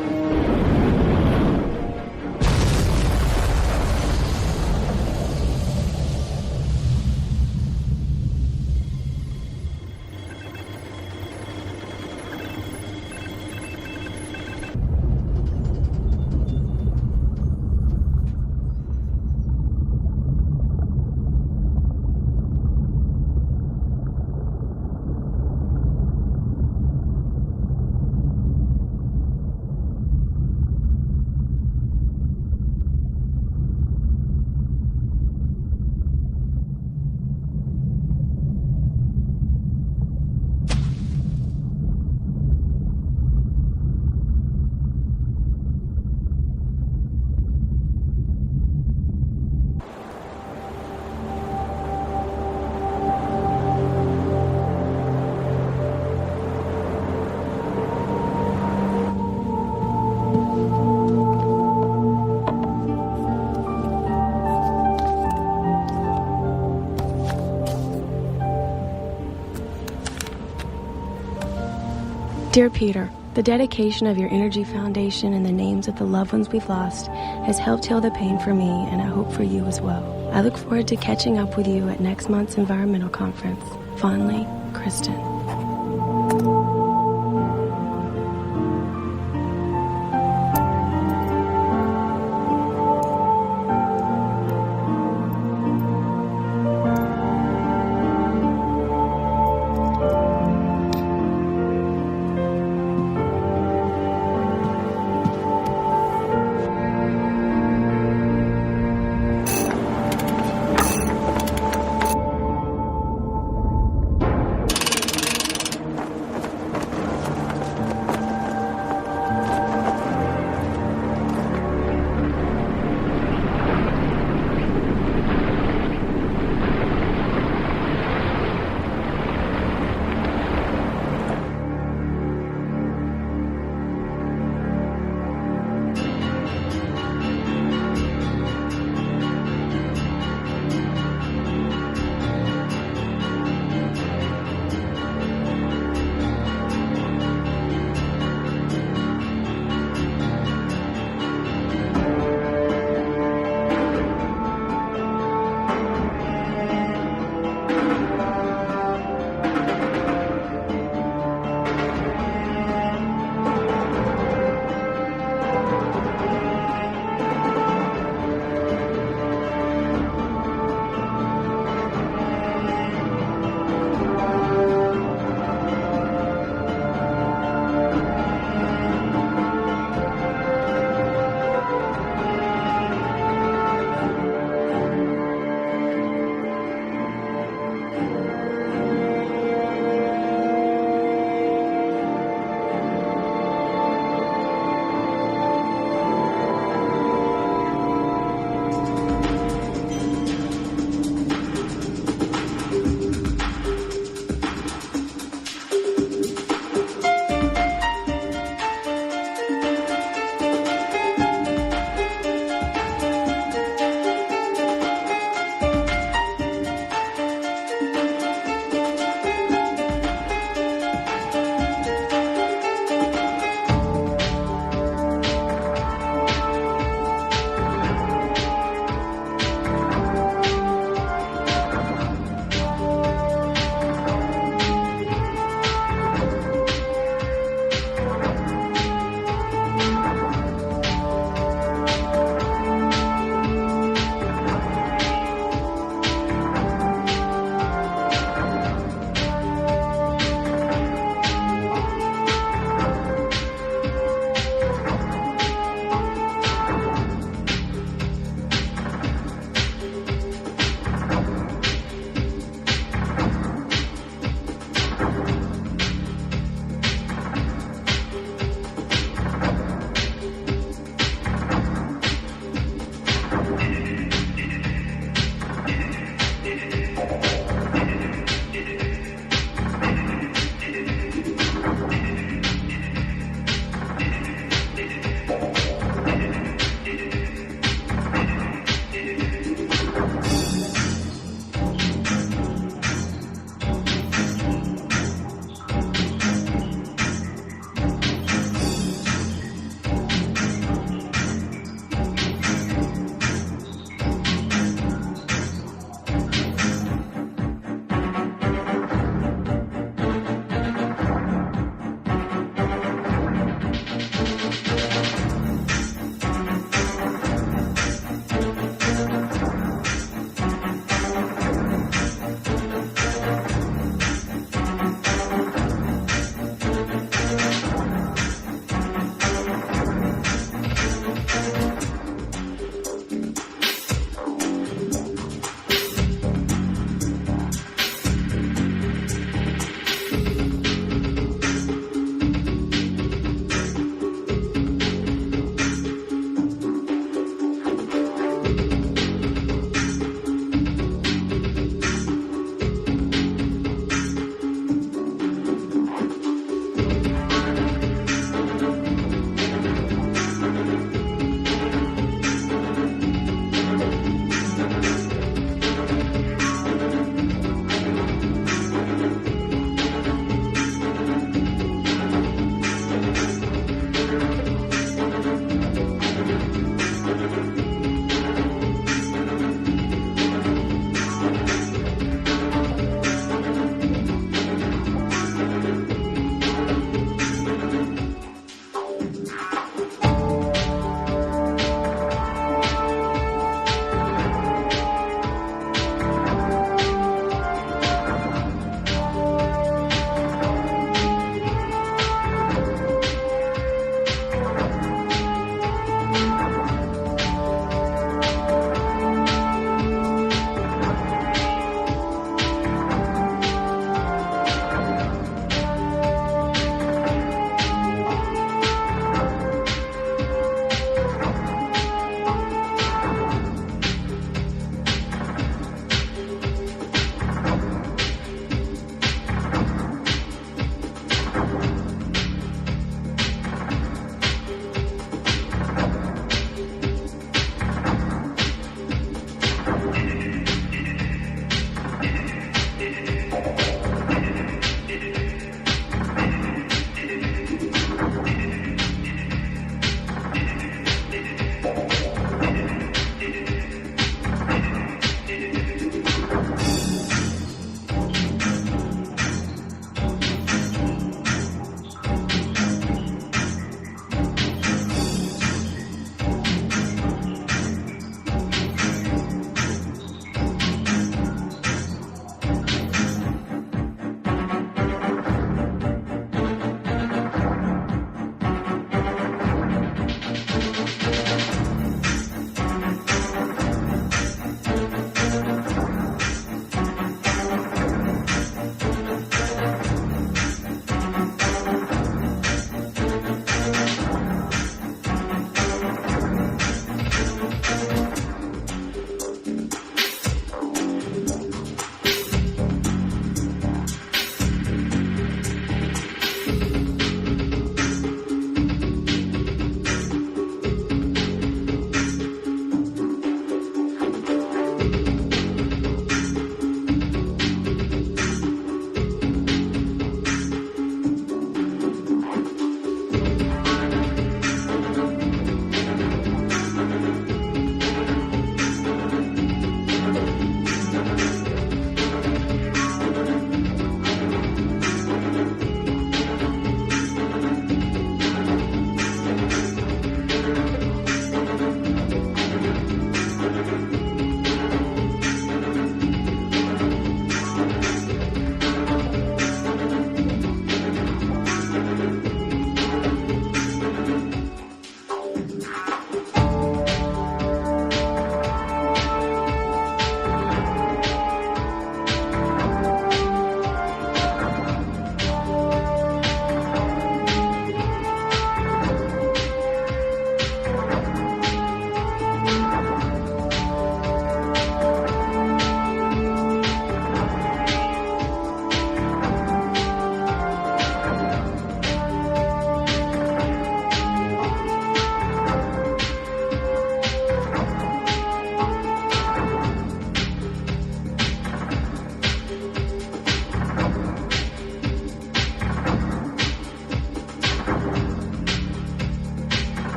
Dear Peter, the dedication of your Energy Foundation and the names of the loved ones we've lost has helped heal the pain for me, and I hope for you as well. I look forward to catching up with you at next month's environmental conference. Fondly, Kristen.